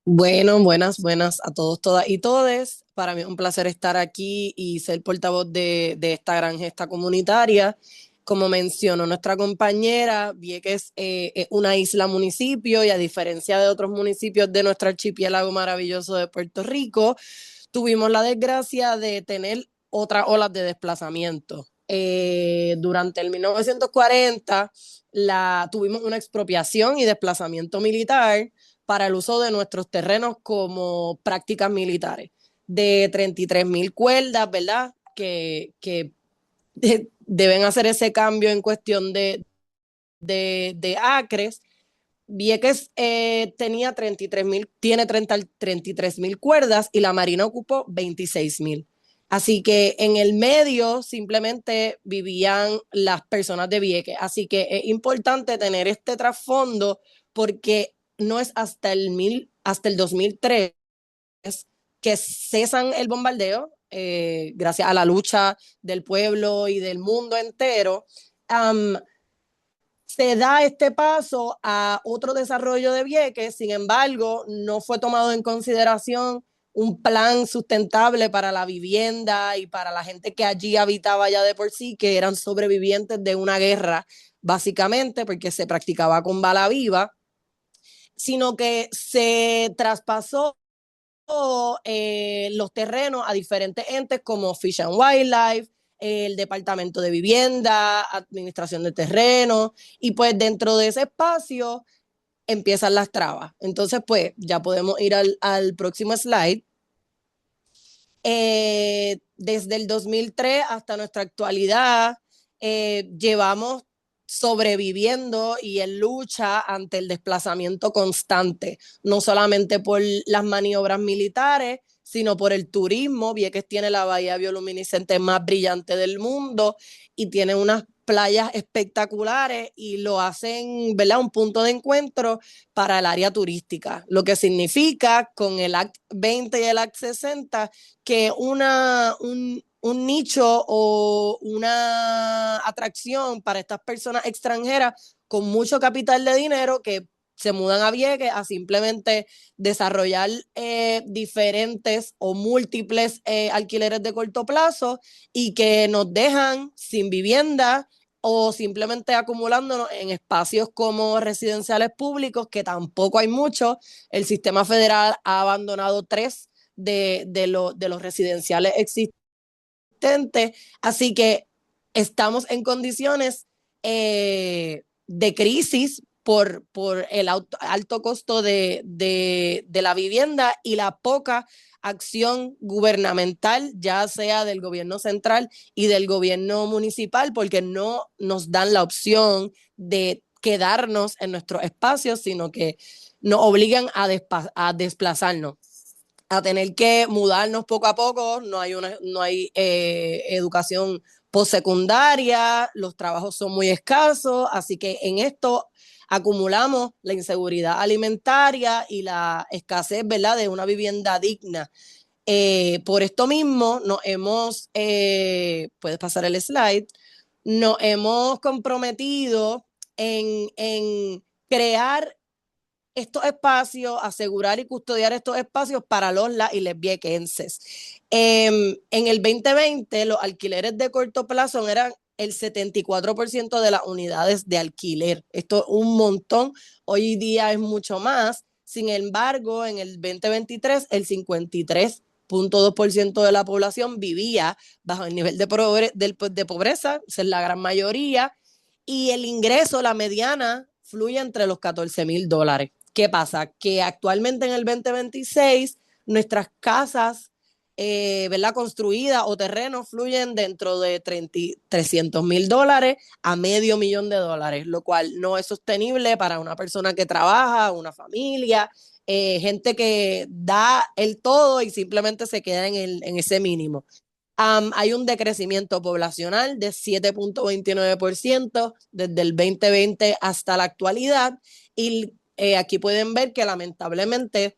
Bueno, buenas a todos, todas y todes. Para mí es un placer estar aquí y ser portavoz de esta gran gesta comunitaria. Como mencionó nuestra compañera, Vieques es una isla municipio y a diferencia de otros municipios de nuestro archipiélago maravilloso de Puerto Rico, tuvimos la desgracia de tener otras olas de desplazamiento. Durante el 1940 tuvimos una expropiación y desplazamiento militar para el uso de nuestros terrenos como prácticas militares. De 33,000 cuerdas, ¿verdad? Que deben hacer ese cambio en cuestión de acres. Vieques tiene 33,000 cuerdas y la Marina ocupó 26,000. Así que en el medio simplemente vivían las personas de Vieques. Así que es importante tener este trasfondo porque no es hasta el 2003 que cesan el bombardeo, gracias a la lucha del pueblo y del mundo entero. Se da este paso a otro desarrollo de Vieques, sin embargo, no fue tomado en consideración un plan sustentable para la vivienda y para la gente que allí habitaba ya de por sí, que eran sobrevivientes de una guerra, básicamente, porque se practicaba con bala viva, sino que se traspasó los terrenos a diferentes entes como Fish and Wildlife, el Departamento de Vivienda, Administración de Terrenos, y pues dentro de ese espacio empiezan las trabas. Entonces, pues ya podemos ir al próximo slide. Desde el 2003 hasta nuestra actualidad, llevamos sobreviviendo y en lucha ante el desplazamiento constante, no solamente por las maniobras militares, sino por el turismo. Vieques tiene la bahía bioluminiscente más brillante del mundo y tiene unas playas espectaculares y lo hacen, ¿verdad?, un punto de encuentro para el área turística, lo que significa con el Act 20 y el Act 60 que un nicho o una atracción para estas personas extranjeras con mucho capital de dinero que se mudan a Vieques a simplemente desarrollar diferentes o múltiples alquileres de corto plazo y que nos dejan sin vivienda o simplemente acumulándonos en espacios como residenciales públicos, que tampoco hay mucho. El sistema federal ha abandonado 3 de los residenciales existentes. Así que estamos en condiciones de crisis por el alto costo de la vivienda y la poca acción gubernamental, ya sea del gobierno central y del gobierno municipal, porque no nos dan la opción de quedarnos en nuestros espacios, sino que nos obligan a desplazarnos, a tener que mudarnos poco a poco. No hay educación postsecundaria, los trabajos son muy escasos, así que en esto acumulamos la inseguridad alimentaria y la escasez, ¿verdad?, de una vivienda digna. Por esto mismo puedes pasar el slide, nos hemos comprometido en crear estos espacios, asegurar y custodiar estos espacios para los, las y les viequenses. En el 2020, los alquileres de corto plazo eran el 74% de las unidades de alquiler. Esto es un montón, hoy día es mucho más. Sin embargo, en el 2023, el 53,2% de la población vivía bajo el nivel de pobreza, esa es la gran mayoría, y el ingreso, la mediana, fluye entre los $14,000. ¿Qué pasa? Que actualmente en el 2026 nuestras casas, ¿verdad?, construidas o terrenos fluyen dentro de $300,000 a $500,000, lo cual no es sostenible para una persona que trabaja, una familia, gente que da el todo y simplemente se queda en ese mínimo. Hay un decrecimiento poblacional de 7,29% desde el 2020 hasta la actualidad, y aquí pueden ver que lamentablemente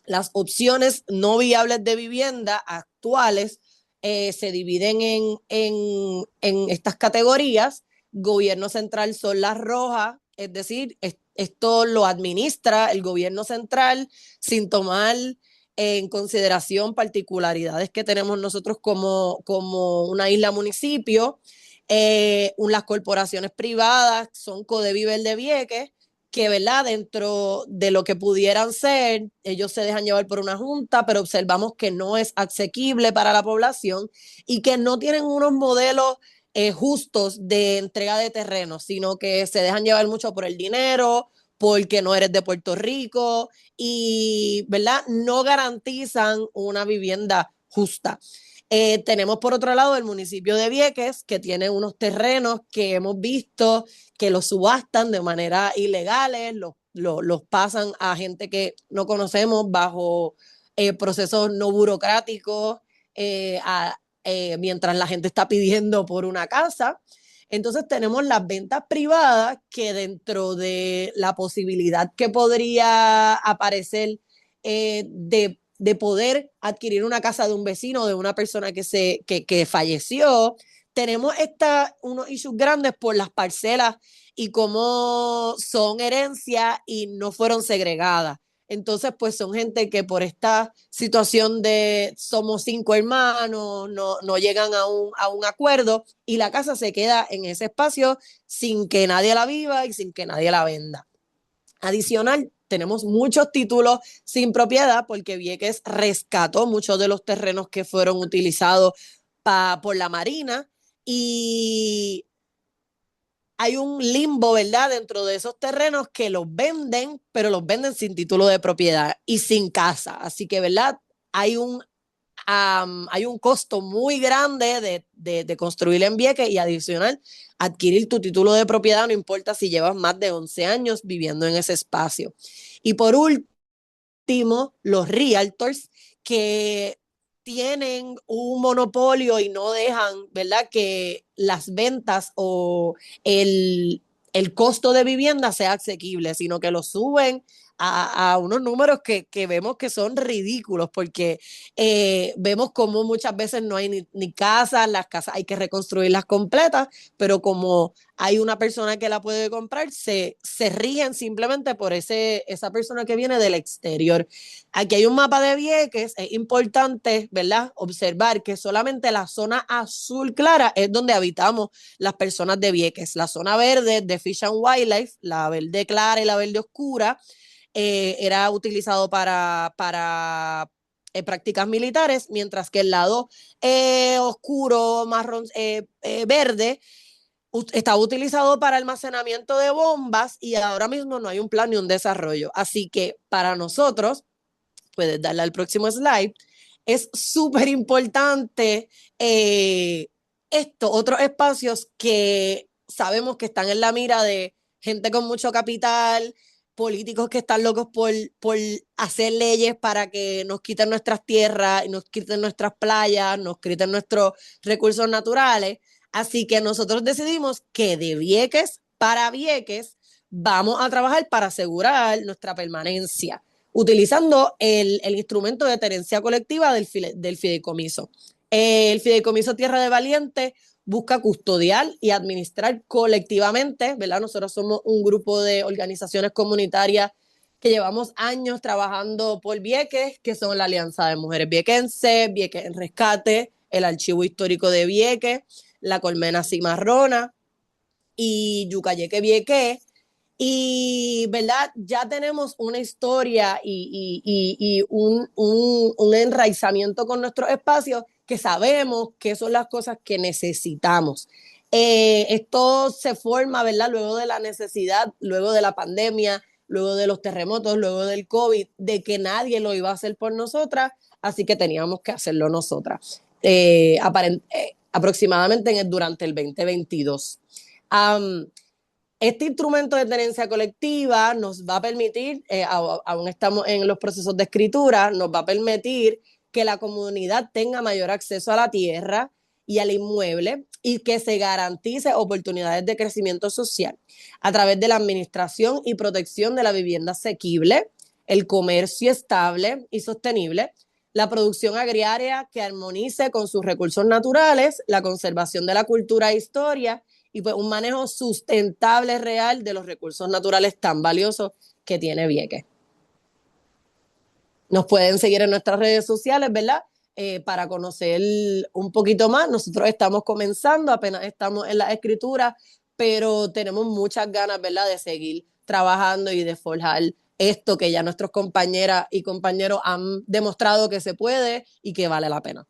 las opciones no viables de vivienda actuales se dividen en estas categorías. Gobierno central son las rojas, es decir, esto lo administra el gobierno central sin tomar en consideración particularidades que tenemos nosotros como una isla municipio. Las corporaciones privadas son Codevi Verde Vieques, que, ¿verdad?, dentro de lo que pudieran ser, ellos se dejan llevar por una junta, pero observamos que no es asequible para la población y que no tienen unos modelos justos de entrega de terrenos, sino que se dejan llevar mucho por el dinero, porque no eres de Puerto Rico y, ¿verdad?, no garantizan una vivienda justa. Tenemos por otro lado el municipio de Vieques, que tiene unos terrenos que hemos visto que los subastan de manera ilegales, los pasan a gente que no conocemos bajo procesos no burocráticos, mientras la gente está pidiendo por una casa. Entonces tenemos las ventas privadas que dentro de la posibilidad que podría aparecer de poder adquirir una casa de un vecino, de una persona que falleció, tenemos unos issues grandes por las parcelas y cómo son herencia y no fueron segregadas. Entonces, pues son gente que por esta situación de somos 5 hermanos, no llegan a un acuerdo y la casa se queda en ese espacio sin que nadie la viva y sin que nadie la venda. Adicional, tenemos muchos títulos sin propiedad porque Vieques rescató muchos de los terrenos que fueron utilizados por la Marina y hay un limbo, ¿verdad?, dentro de esos terrenos que los venden, pero los venden sin título de propiedad y sin casa. Así que, ¿verdad?, hay un costo muy grande de construir en Vieques y adicional, adquirir tu título de propiedad, no importa si llevas más de 11 años viviendo en ese espacio. Y por último, los realtors que tienen un monopolio y no dejan, ¿verdad?, que las ventas o el costo de vivienda sea asequible, sino que lo suben a unos números que vemos que son ridículos, porque vemos como muchas veces no hay ni casas, las casas hay que reconstruirlas completas, pero como hay una persona que la puede comprar, se rigen simplemente por esa persona que viene del exterior. Aquí hay un mapa de Vieques, es importante, ¿verdad?, observar que solamente la zona azul clara es donde habitamos las personas de Vieques. La zona verde de Fish and Wildlife, la verde clara y la verde oscura, era utilizado para prácticas militares, mientras que el lado oscuro, marrón, verde, estaba utilizado para almacenamiento de bombas y ahora mismo no hay un plan ni un desarrollo. Así que para nosotros, puedes darle al próximo slide, es súper importante otros espacios que sabemos que están en la mira de gente con mucho capital, políticos que están locos por hacer leyes para que nos quiten nuestras tierras, nos quiten nuestras playas, nos quiten nuestros recursos naturales. Así que nosotros decidimos que de Vieques para Vieques vamos a trabajar para asegurar nuestra permanencia, utilizando el instrumento de tenencia colectiva del fideicomiso. El fideicomiso Tierra de Valiente busca custodiar y administrar colectivamente, ¿verdad? Nosotros somos un grupo de organizaciones comunitarias que llevamos años trabajando por Vieques, que son la Alianza de Mujeres Viequenses, Vieques en Rescate, el Archivo Histórico de Vieques, la Colmena Cimarrona y Yucayeque Vieques. Y, ¿verdad?, ya tenemos una historia y un enraizamiento con nuestros espacios que sabemos que son las cosas que necesitamos. Esto se forma, ¿verdad?, luego de la necesidad, luego de la pandemia, luego de los terremotos, luego del COVID, de que nadie lo iba a hacer por nosotras, así que teníamos que hacerlo nosotras. Aproximadamente durante el 2022. Este instrumento de tenencia colectiva nos va a permitir, aún estamos en los procesos de escritura, nos va a permitir que la comunidad tenga mayor acceso a la tierra y al inmueble y que se garantice oportunidades de crecimiento social a través de la administración y protección de la vivienda asequible, el comercio estable y sostenible, la producción agraria que armonice con sus recursos naturales, la conservación de la cultura e historia y pues un manejo sustentable real de los recursos naturales tan valiosos que tiene Vieques. Nos pueden seguir en nuestras redes sociales, ¿verdad? Para conocer un poquito más. Nosotros estamos comenzando, apenas estamos en la escritura, pero tenemos muchas ganas, ¿verdad?, de seguir trabajando y de forjar esto que ya nuestros compañeras y compañeros han demostrado que se puede y que vale la pena.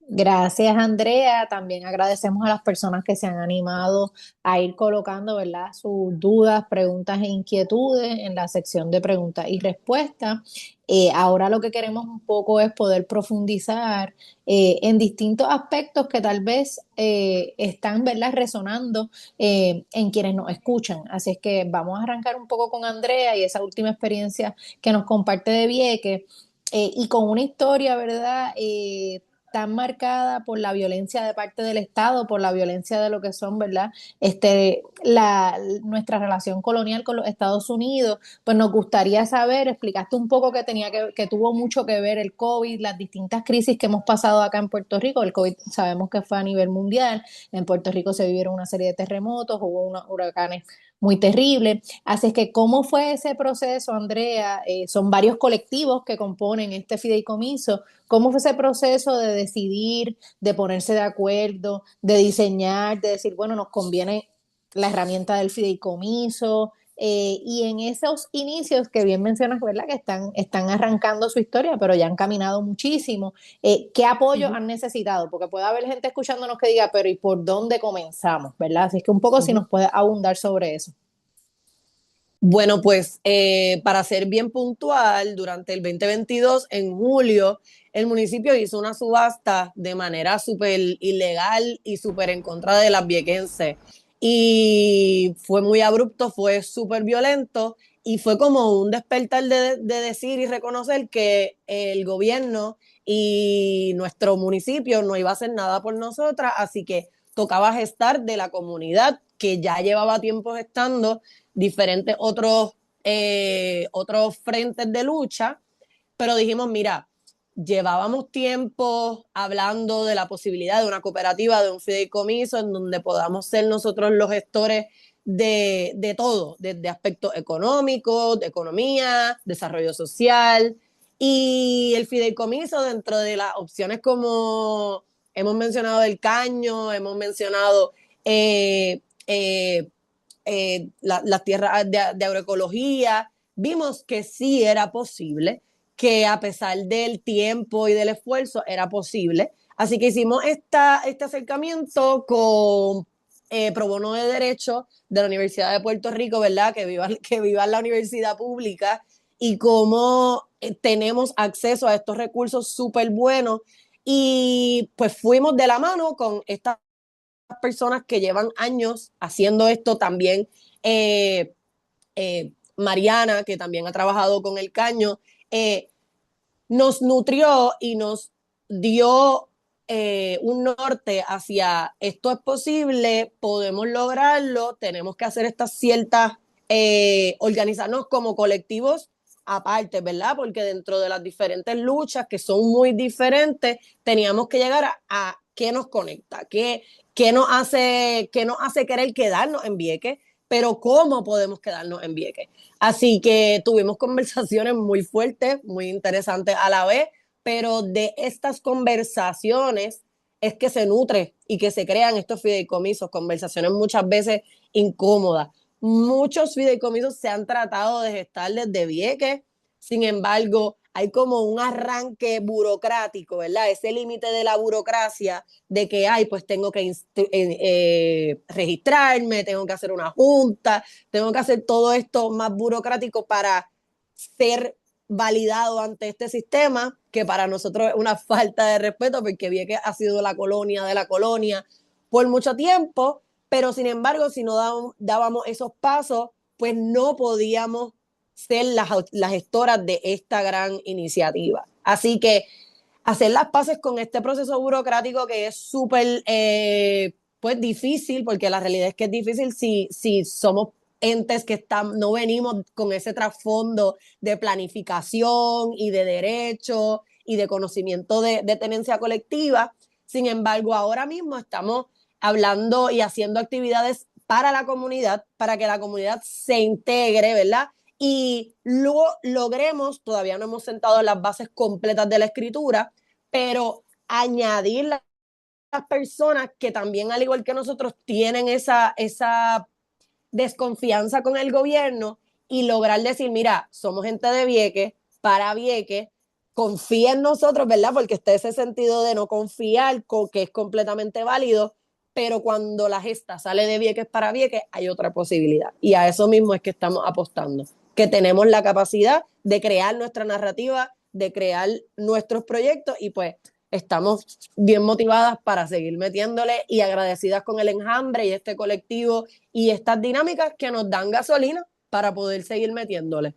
Gracias, Andrea. También agradecemos a las personas que se han animado a ir colocando, ¿verdad?, sus dudas, preguntas e inquietudes en la sección de preguntas y respuestas. Ahora lo que queremos un poco es poder profundizar en distintos aspectos que tal vez están, ¿verdad?, resonando en quienes nos escuchan. Así es que vamos a arrancar un poco con Andrea y esa última experiencia que nos comparte de Vieques y con una historia, ¿verdad?, tan marcada por la violencia de parte del Estado, por la violencia de lo que son, ¿verdad? Nuestra relación colonial con los Estados Unidos, pues nos gustaría saber, explicaste un poco que tuvo mucho que ver el COVID, las distintas crisis que hemos pasado acá en Puerto Rico. El COVID sabemos que fue a nivel mundial, en Puerto Rico se vivieron una serie de terremotos, hubo unos huracanes muy terribles. Así es que, ¿cómo fue ese proceso, Andrea? Son varios colectivos que componen este fideicomiso. ¿Cómo fue ese proceso de decidir, de ponerse de acuerdo, de diseñar, de decir, bueno, nos conviene la herramienta del fideicomiso? Y en esos inicios que bien mencionas, ¿verdad?, que están arrancando su historia, pero ya han caminado muchísimo. ¿Qué apoyo han necesitado? Porque puede haber gente escuchándonos que diga, pero ¿y por dónde comenzamos? ¿Verdad? Así es que un poco si nos puede abundar sobre eso. Bueno, pues para ser bien puntual, durante el 2022, en julio, el municipio hizo una subasta de manera súper ilegal y súper en contra de las viequenses. Y fue muy abrupto, fue súper violento y fue como un despertar de decir y reconocer que el gobierno y nuestro municipio no iba a hacer nada por nosotras, así que tocaba gestar de la comunidad que ya llevaba tiempo gestando diferentes otros frentes de lucha, pero dijimos, mira, llevábamos tiempo hablando de la posibilidad de una cooperativa, de un fideicomiso, en donde podamos ser nosotros los gestores de todo, desde aspectos económicos, de economía, desarrollo social, y el fideicomiso dentro de las opciones como hemos mencionado el caño, hemos mencionado las tierras de agroecología, vimos que sí era posible, que a pesar del tiempo y del esfuerzo era posible. Así que hicimos este acercamiento con Pro Bono de Derecho de la Universidad de Puerto Rico, ¿verdad? Que viva la universidad pública y cómo tenemos acceso a estos recursos súper buenos. Y pues fuimos de la mano con esta personas que llevan años haciendo esto también. Mariana, que también ha trabajado con el caño, nos nutrió y nos dio un norte hacia esto es posible, podemos lograrlo, tenemos que hacer estas ciertas, organizarnos como colectivos aparte, ¿verdad? Porque dentro de las diferentes luchas que son muy diferentes, teníamos que llegar a qué nos conecta, qué nos hace querer quedarnos en Vieques, pero cómo podemos quedarnos en Vieques. Así que tuvimos conversaciones muy fuertes, muy interesantes a la vez, pero de estas conversaciones es que se nutre y que se crean estos fideicomisos, conversaciones muchas veces incómodas. Muchos fideicomisos se han tratado de gestar desde Vieques, sin embargo, hay como un arranque burocrático, ¿verdad? Ese límite de la burocracia de que, pues tengo que registrarme, tengo que hacer una junta, tengo que hacer todo esto más burocrático para ser validado ante este sistema, que para nosotros es una falta de respeto, porque Vieques ha sido la colonia de la colonia por mucho tiempo, pero sin embargo, si no dábamos esos pasos, pues no podíamos ser las gestoras de esta gran iniciativa. Así que hacer las paces con este proceso burocrático que es súper pues difícil, porque la realidad es que es difícil si somos entes que no venimos con ese trasfondo de planificación y de derecho y de conocimiento de tenencia colectiva. Sin embargo, ahora mismo estamos hablando y haciendo actividades para la comunidad, para que la comunidad se integre, ¿verdad? Y luego logremos, todavía no hemos sentado las bases completas de la escritura, pero añadir las personas que también, al igual que nosotros, tienen esa desconfianza con el gobierno y lograr decir, mira, somos gente de Vieques, para Vieques, confía en nosotros, ¿verdad? Porque está ese sentido de no confiar, que es completamente válido, pero cuando la gesta sale de Vieques para Vieques, hay otra posibilidad. Y a eso mismo es que estamos apostando, que tenemos la capacidad de crear nuestra narrativa, de crear nuestros proyectos y pues estamos bien motivadas para seguir metiéndole y agradecidas con el enjambre y este colectivo y estas dinámicas que nos dan gasolina para poder seguir metiéndole.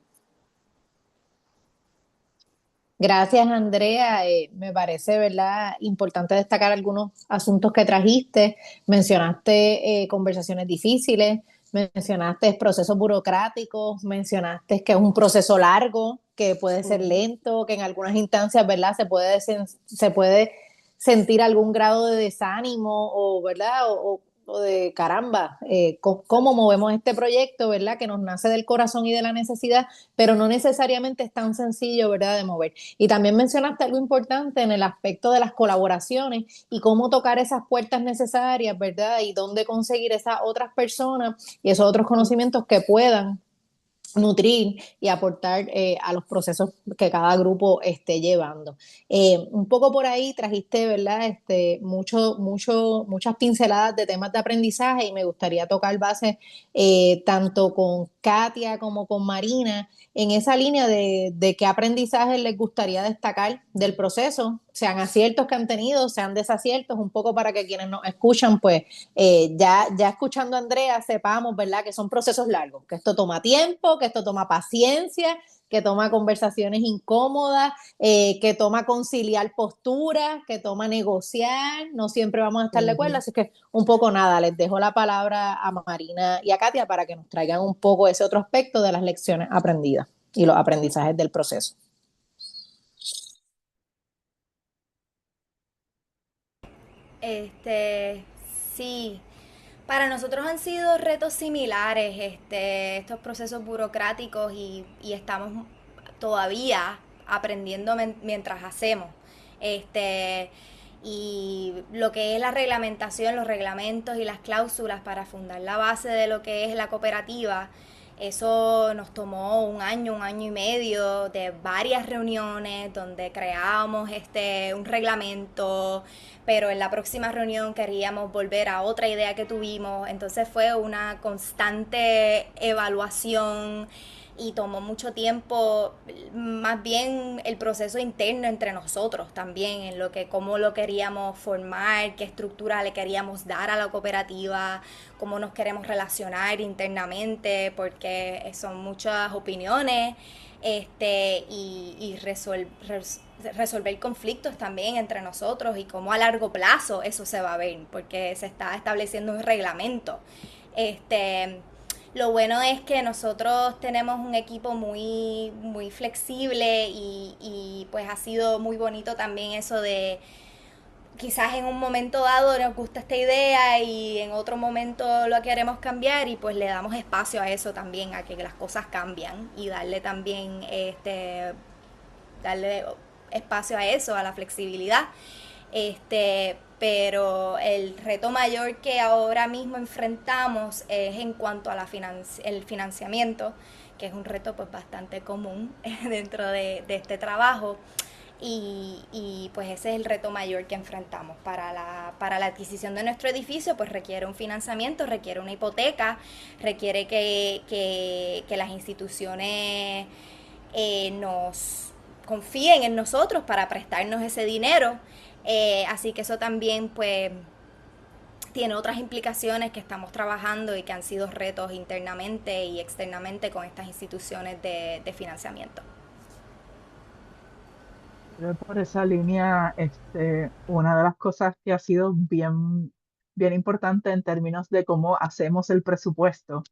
Gracias, Andrea. Me parece, ¿verdad?, importante destacar algunos asuntos que trajiste. Mencionaste conversaciones difíciles, mencionaste procesos burocráticos, mencionaste que es un proceso largo, que puede ser lento, que en algunas instancias, ¿verdad?, se puede sentir algún grado de desánimo o, ¿verdad?, o de caramba, cómo movemos este proyecto, ¿verdad?, que nos nace del corazón y de la necesidad, pero no necesariamente es tan sencillo, ¿verdad?, de mover. Y también mencionaste algo importante en el aspecto de las colaboraciones y cómo tocar esas puertas necesarias, ¿verdad?, y dónde conseguir esas otras personas y esos otros conocimientos que puedan nutrir y aportar a los procesos que cada grupo esté llevando. Un poco por ahí trajiste, ¿verdad?, muchas pinceladas de temas de aprendizaje y me gustaría tocar base tanto con Katia como con Marina en esa línea de qué aprendizajes les gustaría destacar del proceso, sean aciertos que han tenido, sean desaciertos, un poco para que quienes nos escuchan, pues ya escuchando a Andrea, sepamos, ¿verdad?, que son procesos largos, que esto toma tiempo, que esto toma paciencia, que toma conversaciones incómodas, que toma conciliar posturas, que toma negociar, no siempre vamos a estar de acuerdo, así que un poco nada, les dejo la palabra a Marina y a Katia para que nos traigan un poco ese otro aspecto de las lecciones aprendidas y los aprendizajes del proceso. Sí, para nosotros han sido retos similares estos procesos burocráticos y estamos todavía aprendiendo mientras hacemos. Y lo que es la reglamentación, los reglamentos y las cláusulas para fundar la base de lo que es la cooperativa, eso nos tomó un año y medio de varias reuniones donde creábamos un reglamento, pero en la próxima reunión queríamos volver a otra idea que tuvimos, entonces fue una constante evaluación y tomó mucho tiempo, más bien el proceso interno entre nosotros también, en lo que cómo lo queríamos formar, qué estructura le queríamos dar a la cooperativa, cómo nos queremos relacionar internamente, porque son muchas opiniones, y resolver conflictos también entre nosotros y cómo a largo plazo eso se va a ver, porque se está estableciendo un reglamento. Lo bueno es que nosotros tenemos un equipo muy, muy flexible y pues ha sido muy bonito también eso de quizás en un momento dado nos gusta esta idea y en otro momento lo queremos cambiar y pues le damos espacio a eso también, a que las cosas cambian y darle también darle espacio a eso, a la flexibilidad. Pero el reto mayor que ahora mismo enfrentamos es en cuanto a el financiamiento, que es un reto pues bastante común dentro de este trabajo. Y pues ese es el reto mayor que enfrentamos. Para la adquisición de nuestro edificio pues requiere un financiamiento, requiere una hipoteca, requiere que las instituciones nos confíen en nosotros para prestarnos ese dinero. Así que eso también pues tiene otras implicaciones que estamos trabajando y que han sido retos internamente y externamente con estas instituciones de financiamiento. Por esa línea, una de las cosas que ha sido bien importante en términos de cómo hacemos el presupuesto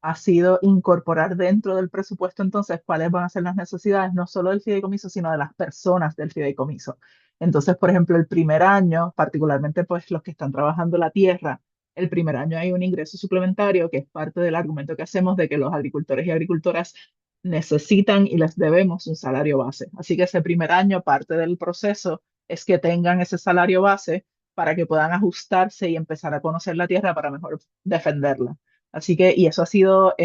ha sido incorporar dentro del presupuesto entonces cuáles van a ser las necesidades, no solo del fideicomiso, sino de las personas del fideicomiso. Entonces, por ejemplo, el primer año, particularmente pues los que están trabajando la tierra, el primer año hay un ingreso suplementario que es parte del argumento que hacemos de que los agricultores y agricultoras necesitan y les debemos un salario base. Así que ese primer año, parte del proceso es que tengan ese salario base para que puedan ajustarse y empezar a conocer la tierra para mejor defenderla. Así que, y eso ha sido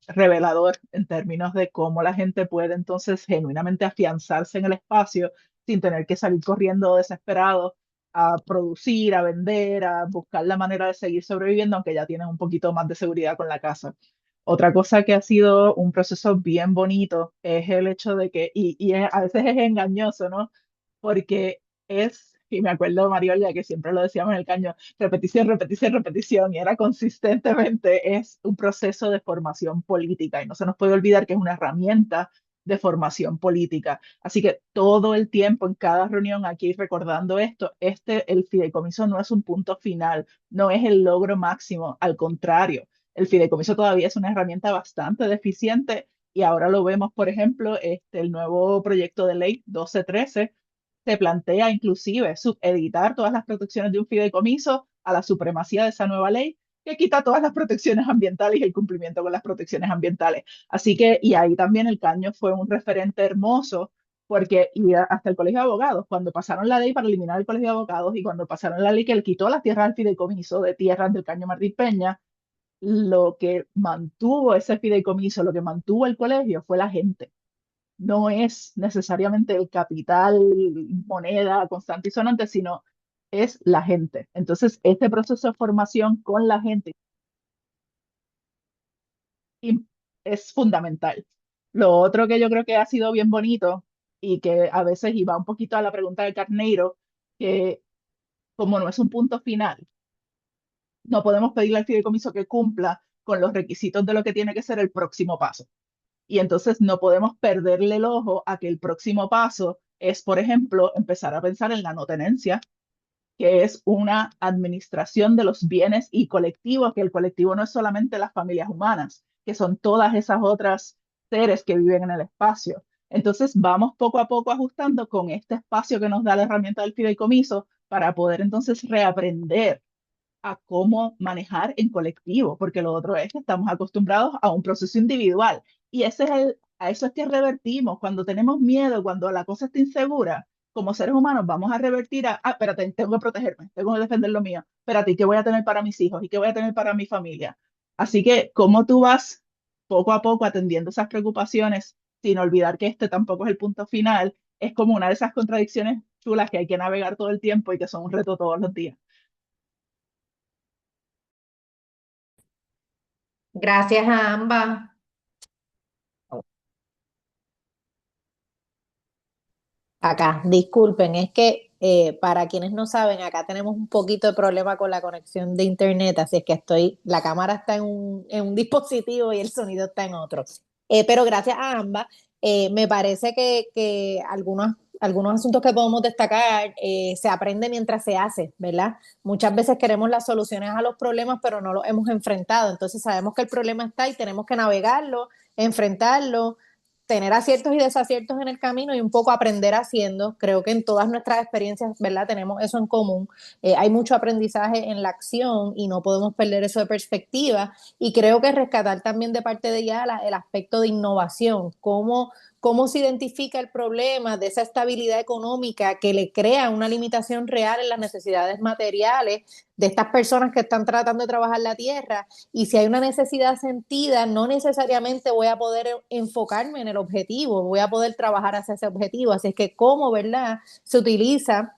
revelador en términos de cómo la gente puede entonces genuinamente afianzarse en el espacio sin tener que salir corriendo desesperado a producir, a vender, a buscar la manera de seguir sobreviviendo, aunque ya tienen un poquito más de seguridad con la casa. Otra cosa que ha sido un proceso bien bonito es el hecho de que, a veces es engañoso, ¿no? Porque y me acuerdo, Mariola, que siempre lo decíamos en el caño, repetición, repetición, repetición, y era consistentemente, es un proceso de formación política, y no se nos puede olvidar que es una herramienta de formación política. Así que todo el tiempo, en cada reunión aquí recordando esto, el fideicomiso no es un punto final, no es el logro máximo, al contrario, el fideicomiso todavía es una herramienta bastante deficiente y ahora lo vemos, por ejemplo, el nuevo proyecto de ley 1213 se plantea inclusive subeditar todas las protecciones de un fideicomiso a la supremacía de esa nueva ley que quita todas las protecciones ambientales y el cumplimiento con las protecciones ambientales. Así que, y ahí también el Caño fue un referente hermoso porque hasta el Colegio de Abogados, cuando pasaron la ley para eliminar el Colegio de Abogados y cuando pasaron la ley que le quitó las tierras al fideicomiso de tierras del Caño Martí Peña, lo que mantuvo ese fideicomiso, lo que mantuvo el colegio fue la gente. No es necesariamente el capital, moneda constante y sonante, sino es la gente. Entonces, este proceso de formación con la gente es fundamental. Lo otro que yo creo que ha sido bien bonito y que a veces iba un poquito a la pregunta de Carneiro, que como no es un punto final, no podemos pedirle al fideicomiso que cumpla con los requisitos de lo que tiene que ser el próximo paso. Y entonces no podemos perderle el ojo a que el próximo paso es, por ejemplo, empezar a pensar en la no tenencia, que es una administración de los bienes y colectivos, que el colectivo no es solamente las familias humanas, que son todas esas otras seres que viven en el espacio. Entonces vamos poco a poco ajustando con este espacio que nos da la herramienta del fideicomiso para poder entonces reaprender a cómo manejar en colectivo, porque lo otro es que estamos acostumbrados a un proceso individual y a eso es que revertimos. Cuando tenemos miedo, cuando la cosa está insegura, como seres humanos vamos a revertir espérate, tengo que protegerme, tengo que defender lo mío, espérate, ¿y qué voy a tener para mis hijos? ¿Y qué voy a tener para mi familia? Así que, ¿cómo tú vas poco a poco atendiendo esas preocupaciones sin olvidar que este tampoco es el punto final? Es como una de esas contradicciones chulas que hay que navegar todo el tiempo y que son un reto todos los días. Gracias a ambas. Acá, disculpen, es que para quienes no saben, acá tenemos un poquito de problema con la conexión de internet, así es que la cámara está en un dispositivo y el sonido está en otro. Pero gracias a ambas, me parece que algunos asuntos que podemos destacar se aprende mientras se hace, ¿verdad? Muchas veces queremos las soluciones a los problemas, pero no los hemos enfrentado, entonces sabemos que el problema está y tenemos que navegarlo, enfrentarlo, tener aciertos y desaciertos en el camino y un poco aprender haciendo. Creo que en todas nuestras experiencias, ¿verdad? Tenemos eso en común. Hay mucho aprendizaje en la acción y no podemos perder eso de perspectiva. Y creo que rescatar también de parte de ella el aspecto de innovación, cómo se identifica el problema de esa estabilidad económica que le crea una limitación real en las necesidades materiales de estas personas que están tratando de trabajar la tierra, y si hay una necesidad sentida, no necesariamente voy a poder enfocarme en el objetivo, voy a poder trabajar hacia ese objetivo. Así es que cómo, ¿verdad?, se utiliza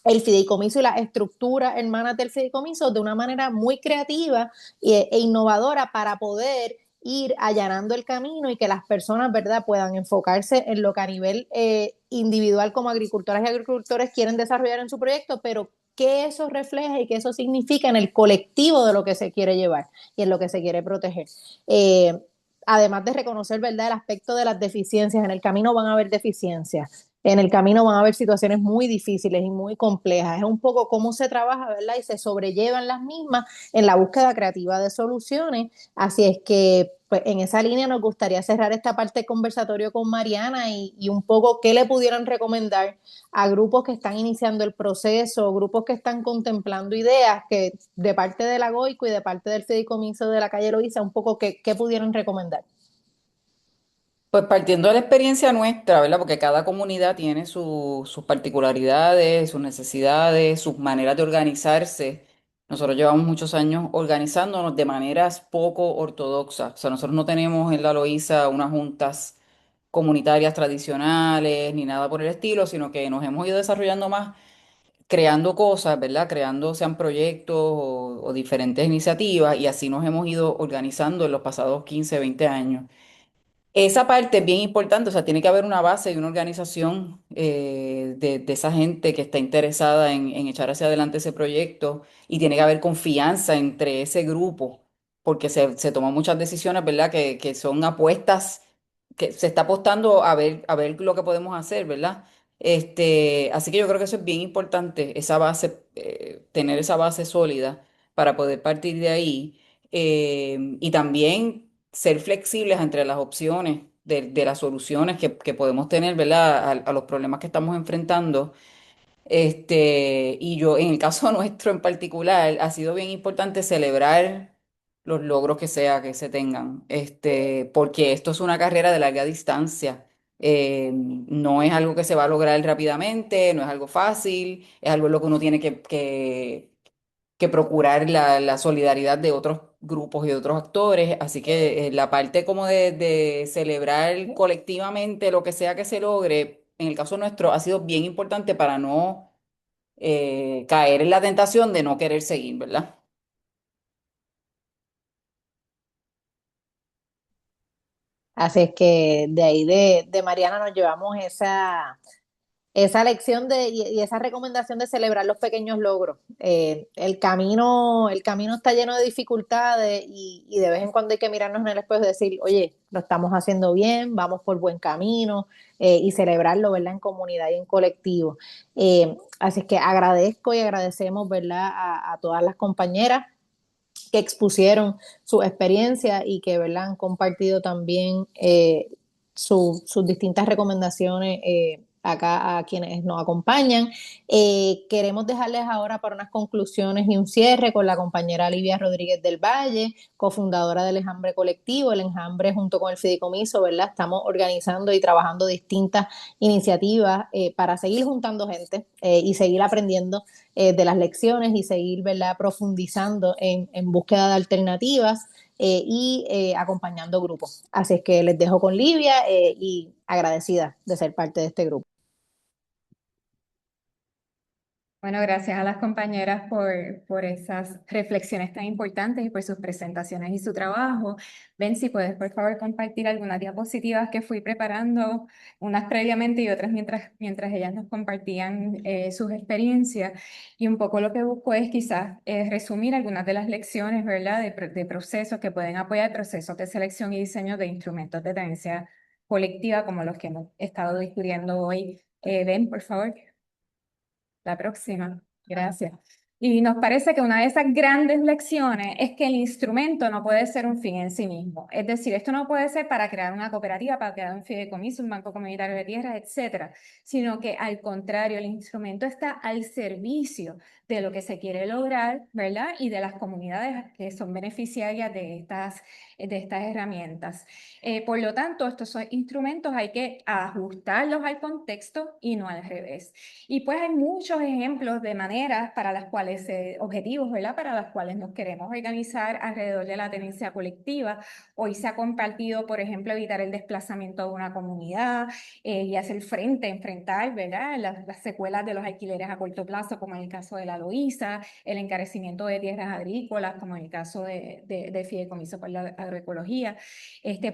el fideicomiso y las estructuras hermanas del fideicomiso de una manera muy creativa e innovadora para poder ir allanando el camino y que las personas, ¿verdad?, puedan enfocarse en lo que a nivel individual como agricultoras y agricultores quieren desarrollar en su proyecto, pero qué eso refleja y qué eso significa en el colectivo de lo que se quiere llevar y en lo que se quiere proteger. Además de reconocer, ¿verdad?, el aspecto de las deficiencias. En el camino van a haber deficiencias. En el camino van a haber situaciones muy difíciles y muy complejas. Es un poco cómo se trabaja, ¿verdad? Y se sobrellevan las mismas en la búsqueda creativa de soluciones. Así es que, pues, en esa línea nos gustaría cerrar esta parte del conversatorio con Mariana y un poco qué le pudieran recomendar a grupos que están iniciando el proceso, grupos que están contemplando ideas, que de parte de la GOICO y de parte del Fideicomiso de la calle Loíza, un poco qué pudieran recomendar. Pues partiendo de la experiencia nuestra, ¿verdad? Porque cada comunidad tiene sus particularidades, sus necesidades, sus maneras de organizarse. Nosotros llevamos muchos años organizándonos de maneras poco ortodoxas. O sea, nosotros no tenemos en la Loíza unas juntas comunitarias tradicionales ni nada por el estilo, sino que nos hemos ido desarrollando más creando cosas, ¿verdad? Creando sean proyectos o diferentes iniciativas y así nos hemos ido organizando en los pasados 15, 20 años. Esa parte es bien importante, o sea, tiene que haber una base y una organización de esa gente que está interesada en echar hacia adelante ese proyecto y tiene que haber confianza entre ese grupo, porque se toman muchas decisiones, ¿verdad? Que son apuestas, que se está apostando a ver lo que podemos hacer, ¿verdad? Así que yo creo que eso es bien importante, esa base, tener esa base sólida para poder partir de ahí. Y también ser flexibles entre las opciones de las soluciones que podemos tener, ¿verdad? A los problemas que estamos enfrentando. Y yo, en el caso nuestro en particular, ha sido bien importante celebrar los logros que sea que se tengan, porque esto es una carrera de larga distancia. No es algo que se va a lograr rápidamente, no es algo fácil, es algo en lo que uno tiene que procurar la solidaridad de otros grupos y de otros actores. Así que la parte como de celebrar colectivamente lo que sea que se logre, en el caso nuestro, ha sido bien importante para no caer en la tentación de no querer seguir, ¿verdad? Así es que de ahí de Mariana nos llevamos esa lección y esa recomendación de celebrar los pequeños logros. El camino está lleno de dificultades y de vez en cuando hay que mirarnos en el espejo y decir, oye, lo estamos haciendo bien, vamos por buen camino y celebrarlo, ¿verdad? En comunidad y en colectivo. Así es que agradezco y agradecemos, ¿verdad? A todas las compañeras que expusieron su experiencia y que, ¿verdad? Han compartido también sus distintas recomendaciones acá a quienes nos acompañan. Queremos dejarles ahora para unas conclusiones y un cierre con la compañera Livia Rodríguez del Valle, cofundadora del Enjambre Colectivo. El Enjambre, junto con el Fideicomiso, ¿verdad? Estamos organizando y trabajando distintas iniciativas para seguir juntando gente y seguir aprendiendo de las lecciones y seguir, ¿verdad? Profundizando en búsqueda de alternativas acompañando grupos. Así es que les dejo con Livia y agradecida de ser parte de este grupo. Bueno, gracias a las compañeras por esas reflexiones tan importantes y por sus presentaciones y su trabajo. Ven, si puedes, por favor, compartir algunas diapositivas que fui preparando, unas previamente y otras mientras ellas nos compartían sus experiencias. Y un poco lo que busco es quizás resumir algunas de las lecciones, ¿verdad?, de procesos que pueden apoyar procesos de selección y diseño de instrumentos de tenencia colectiva como los que hemos estado discutiendo hoy. Ven, por favor. La próxima, gracias. Y nos parece que una de esas grandes lecciones es que el instrumento no puede ser un fin en sí mismo. Es decir, esto no puede ser para crear una cooperativa, para crear un fideicomiso, un banco comunitario de tierras, etcétera, sino que al contrario, el instrumento está al servicio de lo que se quiere lograr, ¿verdad? Y de las comunidades que son beneficiarias de estas herramientas. Por lo tanto, estos instrumentos hay que ajustarlos al contexto y no al revés. Y pues hay muchos ejemplos de maneras para las cuales, objetivos, ¿verdad? Para las cuales nos queremos organizar alrededor de la tenencia colectiva. Hoy se ha compartido, por ejemplo, evitar el desplazamiento de una comunidad y hacer enfrentar, ¿verdad? Las secuelas de los alquileres a corto plazo, como en el caso de la Loíza, el encarecimiento de tierras agrícolas, como en el caso de Fideicomiso por la Agroecología.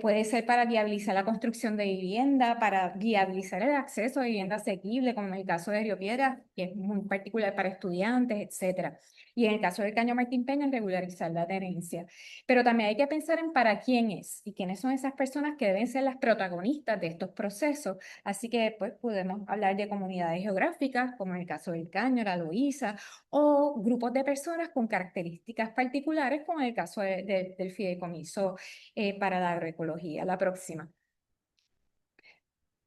Puede ser para viabilizar la construcción de vivienda, para viabilizar el acceso a vivienda asequible, como en el caso de Río Piedras, que es muy particular para estudiantes, etc. etcétera. Y en el caso del Caño Martín Peña, en regularizar la tenencia. Pero también hay que pensar en para quién es y quiénes son esas personas que deben ser las protagonistas de estos procesos. Así que pues podemos hablar de comunidades geográficas, como en el caso del Caño, la Loíza, o grupos de personas con características particulares, como en el caso del fideicomiso para la agroecología. La próxima.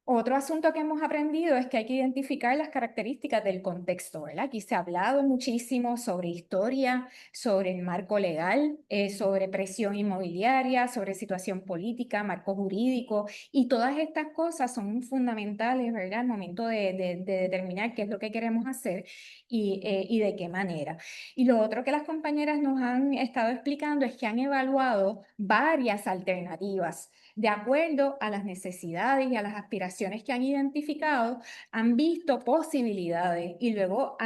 Otro asunto que hemos aprendido es que hay que identificar las características del contexto, ¿verdad? Aquí se ha hablado muchísimo sobre historia, sobre el marco legal, sobre presión inmobiliaria, sobre situación política, marco jurídico, y todas estas cosas son fundamentales, ¿verdad? Al momento de determinar qué es lo que queremos hacer y de qué manera. Y lo otro que las compañeras nos han estado explicando es que han evaluado varias alternativas de acuerdo a las necesidades y a las aspiraciones que han identificado, han visto posibilidades y luego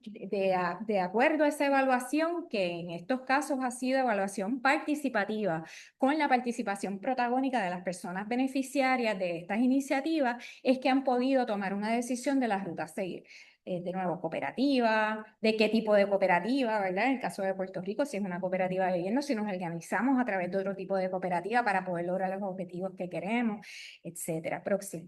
de acuerdo a esa evaluación, que en estos casos ha sido evaluación participativa, con la participación protagónica de las personas beneficiarias de estas iniciativas, es que han podido tomar una decisión de las rutas a seguir. De nuevo, cooperativa, de qué tipo de cooperativa, ¿verdad? En el caso de Puerto Rico, si es una cooperativa de vivienda, si nos organizamos a través de otro tipo de cooperativa para poder lograr los objetivos que queremos, etcétera. Próximo.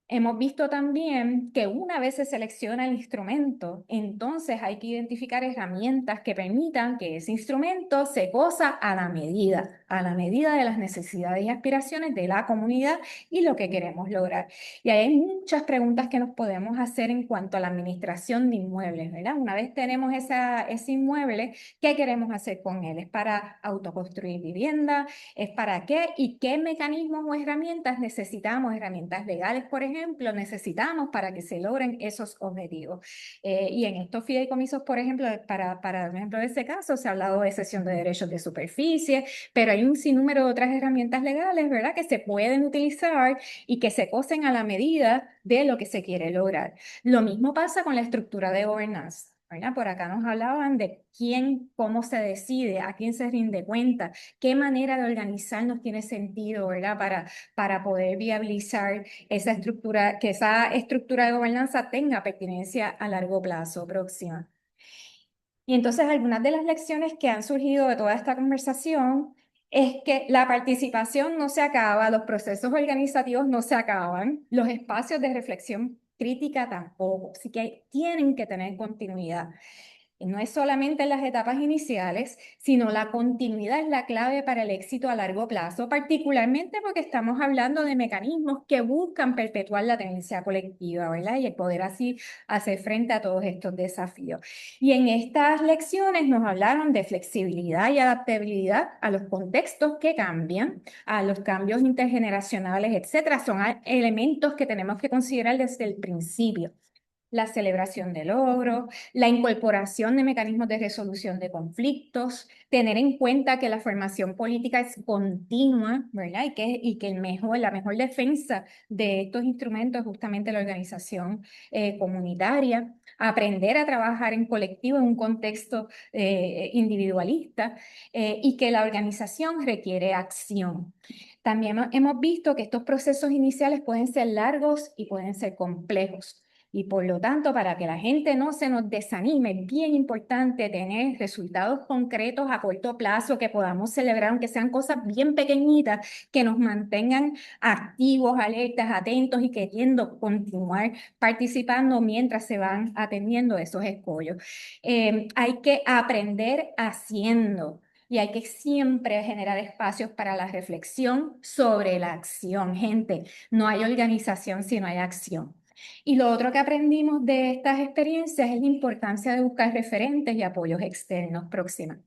Hemos visto también que una vez se selecciona el instrumento, entonces hay que identificar herramientas que permitan que ese instrumento se goza a la medida de las necesidades y aspiraciones de la comunidad y lo que queremos lograr. Y hay muchas preguntas que nos podemos hacer en cuanto a la administración de inmuebles, ¿verdad? Una vez tenemos ese inmueble, ¿qué queremos hacer con él? ¿Es para autoconstruir vivienda? ¿Es para qué? ¿Y qué mecanismos o herramientas necesitamos? Herramientas legales, por ejemplo, necesitamos para que se logren esos objetivos. Y en estos fideicomisos, por ejemplo, para un ejemplo de ese caso, se ha hablado de cesión de derechos de superficie, pero hay un sinnúmero de otras herramientas legales, ¿verdad?, que se pueden utilizar y que se cosen a la medida de lo que se quiere lograr. Lo mismo pasa con la estructura de gobernanza, ¿verdad? Por acá nos hablaban de cómo se decide, a quién se rinde cuenta, qué manera de organizarnos tiene sentido, ¿verdad? Para poder viabilizar esa estructura, que esa estructura de gobernanza tenga pertinencia a largo plazo. Próxima. Y entonces algunas de las lecciones que han surgido de toda esta conversación es que la participación no se acaba, los procesos organizativos no se acaban, los espacios de reflexión crítica tampoco, así que tienen que tener continuidad. Y no es solamente en las etapas iniciales, sino la continuidad es la clave para el éxito a largo plazo, particularmente porque estamos hablando de mecanismos que buscan perpetuar la tenencia colectiva, ¿verdad? Y el poder así hacer frente a todos estos desafíos. Y en estas lecciones nos hablaron de flexibilidad y adaptabilidad a los contextos que cambian, a los cambios intergeneracionales, etcétera. Son elementos que tenemos que considerar desde el principio. La celebración de logros, la incorporación de mecanismos de resolución de conflictos, tener en cuenta que la formación política es continua, ¿verdad? Y que la mejor defensa de estos instrumentos es justamente la organización comunitaria, aprender a trabajar en colectivo en un contexto individualista y que la organización requiere acción. También hemos visto que estos procesos iniciales pueden ser largos y pueden ser complejos. Y por lo tanto, para que la gente no se nos desanime, es bien importante tener resultados concretos a corto plazo que podamos celebrar, aunque sean cosas bien pequeñitas, que nos mantengan activos, alertas, atentos y queriendo continuar participando mientras se van atendiendo esos escollos. Hay que aprender haciendo. Y hay que siempre generar espacios para la reflexión sobre la acción. Gente, no hay organización si no hay acción. Y lo otro que aprendimos de estas experiencias es la importancia de buscar referentes y apoyos externos. Próxima.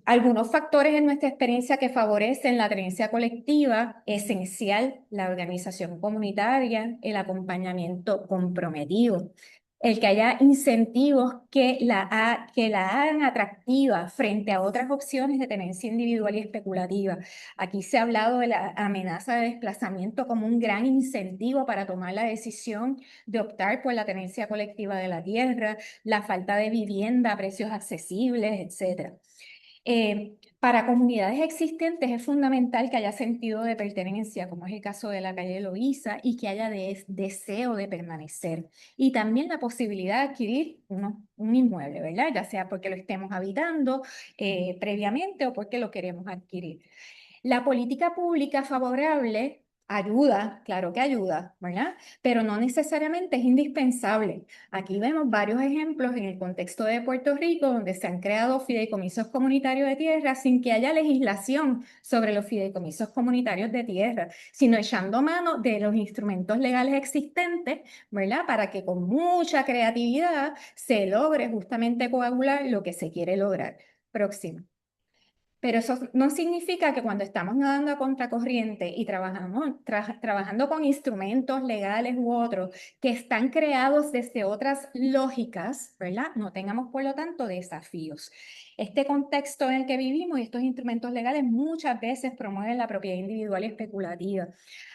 Algunos factores en nuestra experiencia que favorecen la tenencia colectiva, esencial, la organización comunitaria, el acompañamiento comprometido, el que haya incentivos que la hagan atractiva frente a otras opciones de tenencia individual y especulativa. Aquí se ha hablado de la amenaza de desplazamiento como un gran incentivo para tomar la decisión de optar por la tenencia colectiva de la tierra, la falta de vivienda a precios accesibles, etc. Para comunidades existentes es fundamental que haya sentido de pertenencia, como es el caso de la calle Loíza, y que haya deseo de permanecer. Y también la posibilidad de adquirir un inmueble, ¿verdad? Ya sea porque lo estemos habitando previamente o porque lo queremos adquirir. La política pública favorable ayuda, claro que ayuda, ¿verdad? Pero no necesariamente es indispensable. Aquí vemos varios ejemplos en el contexto de Puerto Rico donde se han creado fideicomisos comunitarios de tierra sin que haya legislación sobre los fideicomisos comunitarios de tierra, sino echando mano de los instrumentos legales existentes, ¿verdad? Para que con mucha creatividad se logre justamente coagular lo que se quiere lograr. Próximo. Pero eso no significa que cuando estamos nadando a contracorriente y trabajando con instrumentos legales u otros que están creados desde otras lógicas, ¿verdad? No tengamos, por lo tanto, desafíos. Este contexto en el que vivimos y estos instrumentos legales muchas veces promueven la propiedad individual y especulativa.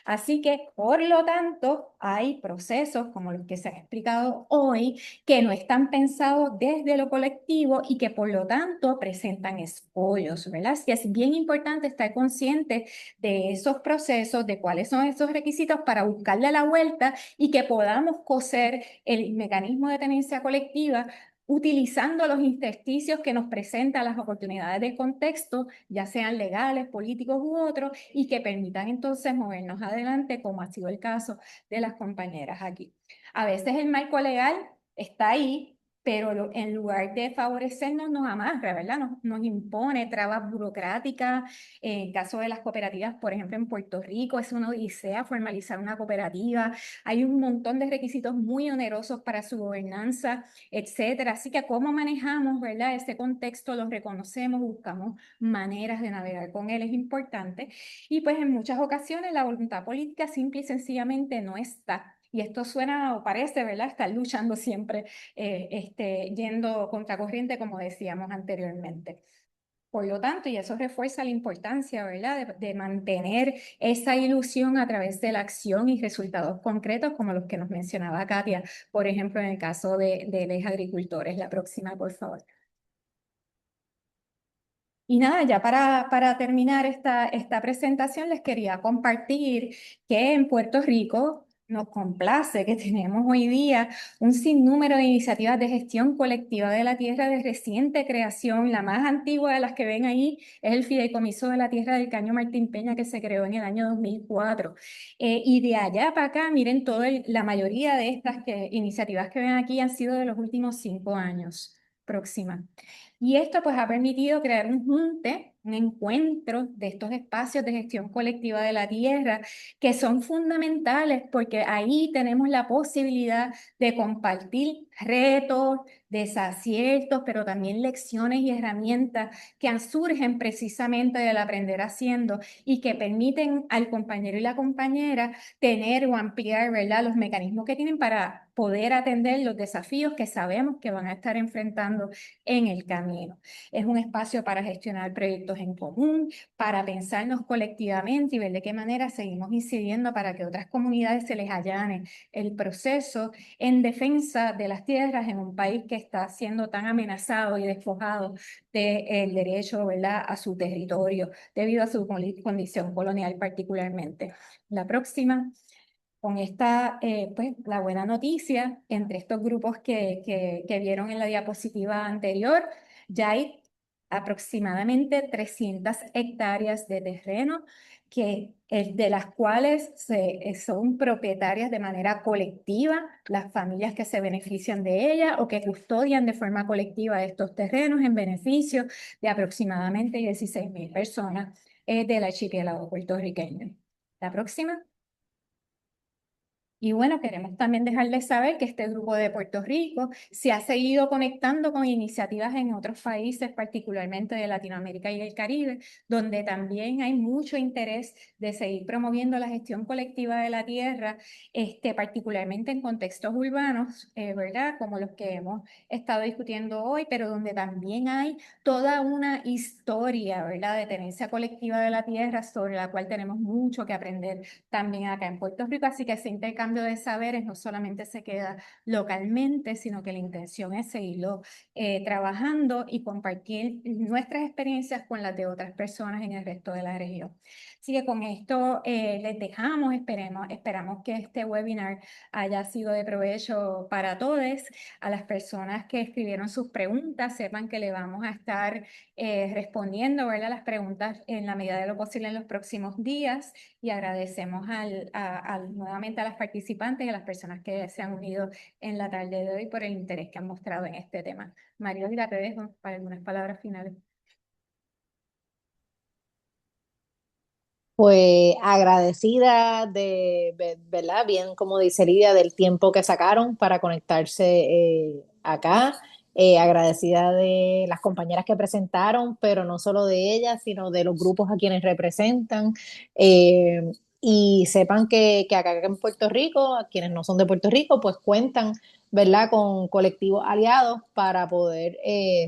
Así que, por lo tanto, hay procesos como los que se han explicado hoy que no están pensados desde lo colectivo y que por lo tanto presentan escollos, ¿verdad? Así que es bien importante estar consciente de esos procesos, de cuáles son esos requisitos para buscarle la vuelta y que podamos coser el mecanismo de tenencia colectiva utilizando los intersticios que nos presentan las oportunidades de contexto, ya sean legales, políticos u otros, y que permitan entonces movernos adelante, como ha sido el caso de las compañeras aquí. A veces el marco legal está ahí, pero en lugar de favorecernos nos amarra, ¿verdad? Nos impone trabas burocráticas. En el caso de las cooperativas, por ejemplo, en Puerto Rico, es una odisea formalizar una cooperativa. Hay un montón de requisitos muy onerosos para su gobernanza, etcétera. Así que cómo manejamos, ¿verdad? Ese contexto lo reconocemos, buscamos maneras de navegar con él, es importante. Y pues en muchas ocasiones la voluntad política simple y sencillamente no está. Y esto suena o parece, ¿verdad? Estar luchando siempre, yendo contracorriente, como decíamos anteriormente. Por lo tanto, y eso refuerza la importancia, ¿verdad?, de mantener esa ilusión a través de la acción y resultados concretos, como los que nos mencionaba Katia, por ejemplo, en el caso de los agricultores. La próxima, por favor. Y nada, ya para terminar esta presentación, les quería compartir que en Puerto Rico nos complace que tenemos hoy día un sinnúmero de iniciativas de gestión colectiva de la tierra de reciente creación. La más antigua de las que ven ahí es el Fideicomiso de la Tierra del Caño Martín Peña, que se creó en el año 2004. Y de allá para acá, miren, la mayoría de estas iniciativas que ven aquí han sido de los últimos 5 años. Próxima. Y esto pues ha permitido crear un junte, un encuentro de estos espacios de gestión colectiva de la tierra que son fundamentales porque ahí tenemos la posibilidad de compartir retos, desaciertos, pero también lecciones y herramientas que surgen precisamente del aprender haciendo y que permiten al compañero y la compañera tener o ampliar, ¿verdad?, los mecanismos que tienen para poder atender los desafíos que sabemos que van a estar enfrentando en el camino. Es un espacio para gestionar proyectos en común, para pensarnos colectivamente y ver de qué manera seguimos incidiendo para que otras comunidades se les allane el proceso en defensa de las tierras en un país que está siendo tan amenazado y despojado del derecho, ¿verdad?, a su territorio debido a su condición colonial particularmente. La próxima. Con esta, pues, la buena noticia entre estos grupos que vieron en la diapositiva anterior, ya hay aproximadamente 300 hectáreas de terreno de las cuales son propietarias de manera colectiva las familias que se benefician de ellas o que custodian de forma colectiva estos terrenos en beneficio de aproximadamente 16.000 personas del archipiélago puertorriqueño. La próxima. Y bueno, queremos también dejarles saber que este grupo de Puerto Rico se ha seguido conectando con iniciativas en otros países, particularmente de Latinoamérica y el Caribe, donde también hay mucho interés de seguir promoviendo la gestión colectiva de la tierra, particularmente en contextos urbanos, ¿verdad?, como los que hemos estado discutiendo hoy, pero donde también hay toda una historia, ¿verdad?, de tenencia colectiva de la tierra, sobre la cual tenemos mucho que aprender también acá en Puerto Rico. Así que ese intercambio intercambio de saberes no solamente se queda localmente, sino que la intención es seguirlo trabajando y compartir nuestras experiencias con las de otras personas en el resto de la región. Así que con esto les dejamos, esperamos que este webinar haya sido de provecho para todos. A las personas que escribieron sus preguntas, sepan que le vamos a estar respondiendo, ¿verdad?, las preguntas en la medida de lo posible en los próximos días, y agradecemos nuevamente a las participantes y a las personas que se han unido en la tarde de hoy por el interés que han mostrado en este tema. Mariola, te dejo para algunas palabras finales. Pues agradecida ¿verdad? Bien, como dice Lidia, del tiempo que sacaron para conectarse acá. Agradecida de las compañeras que presentaron, pero no solo de ellas, sino de los grupos a quienes representan. Y sepan que acá en Puerto Rico, a quienes no son de Puerto Rico, pues cuentan, ¿verdad?, con colectivos aliados para poder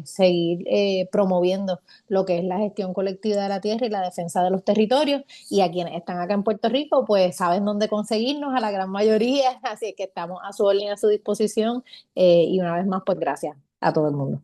seguir promoviendo lo que es la gestión colectiva de la tierra y la defensa de los territorios. Y a quienes están acá en Puerto Rico, pues saben dónde conseguirnos, a la gran mayoría, así que estamos a su orden y a su disposición. Y una vez más, pues gracias a todo el mundo.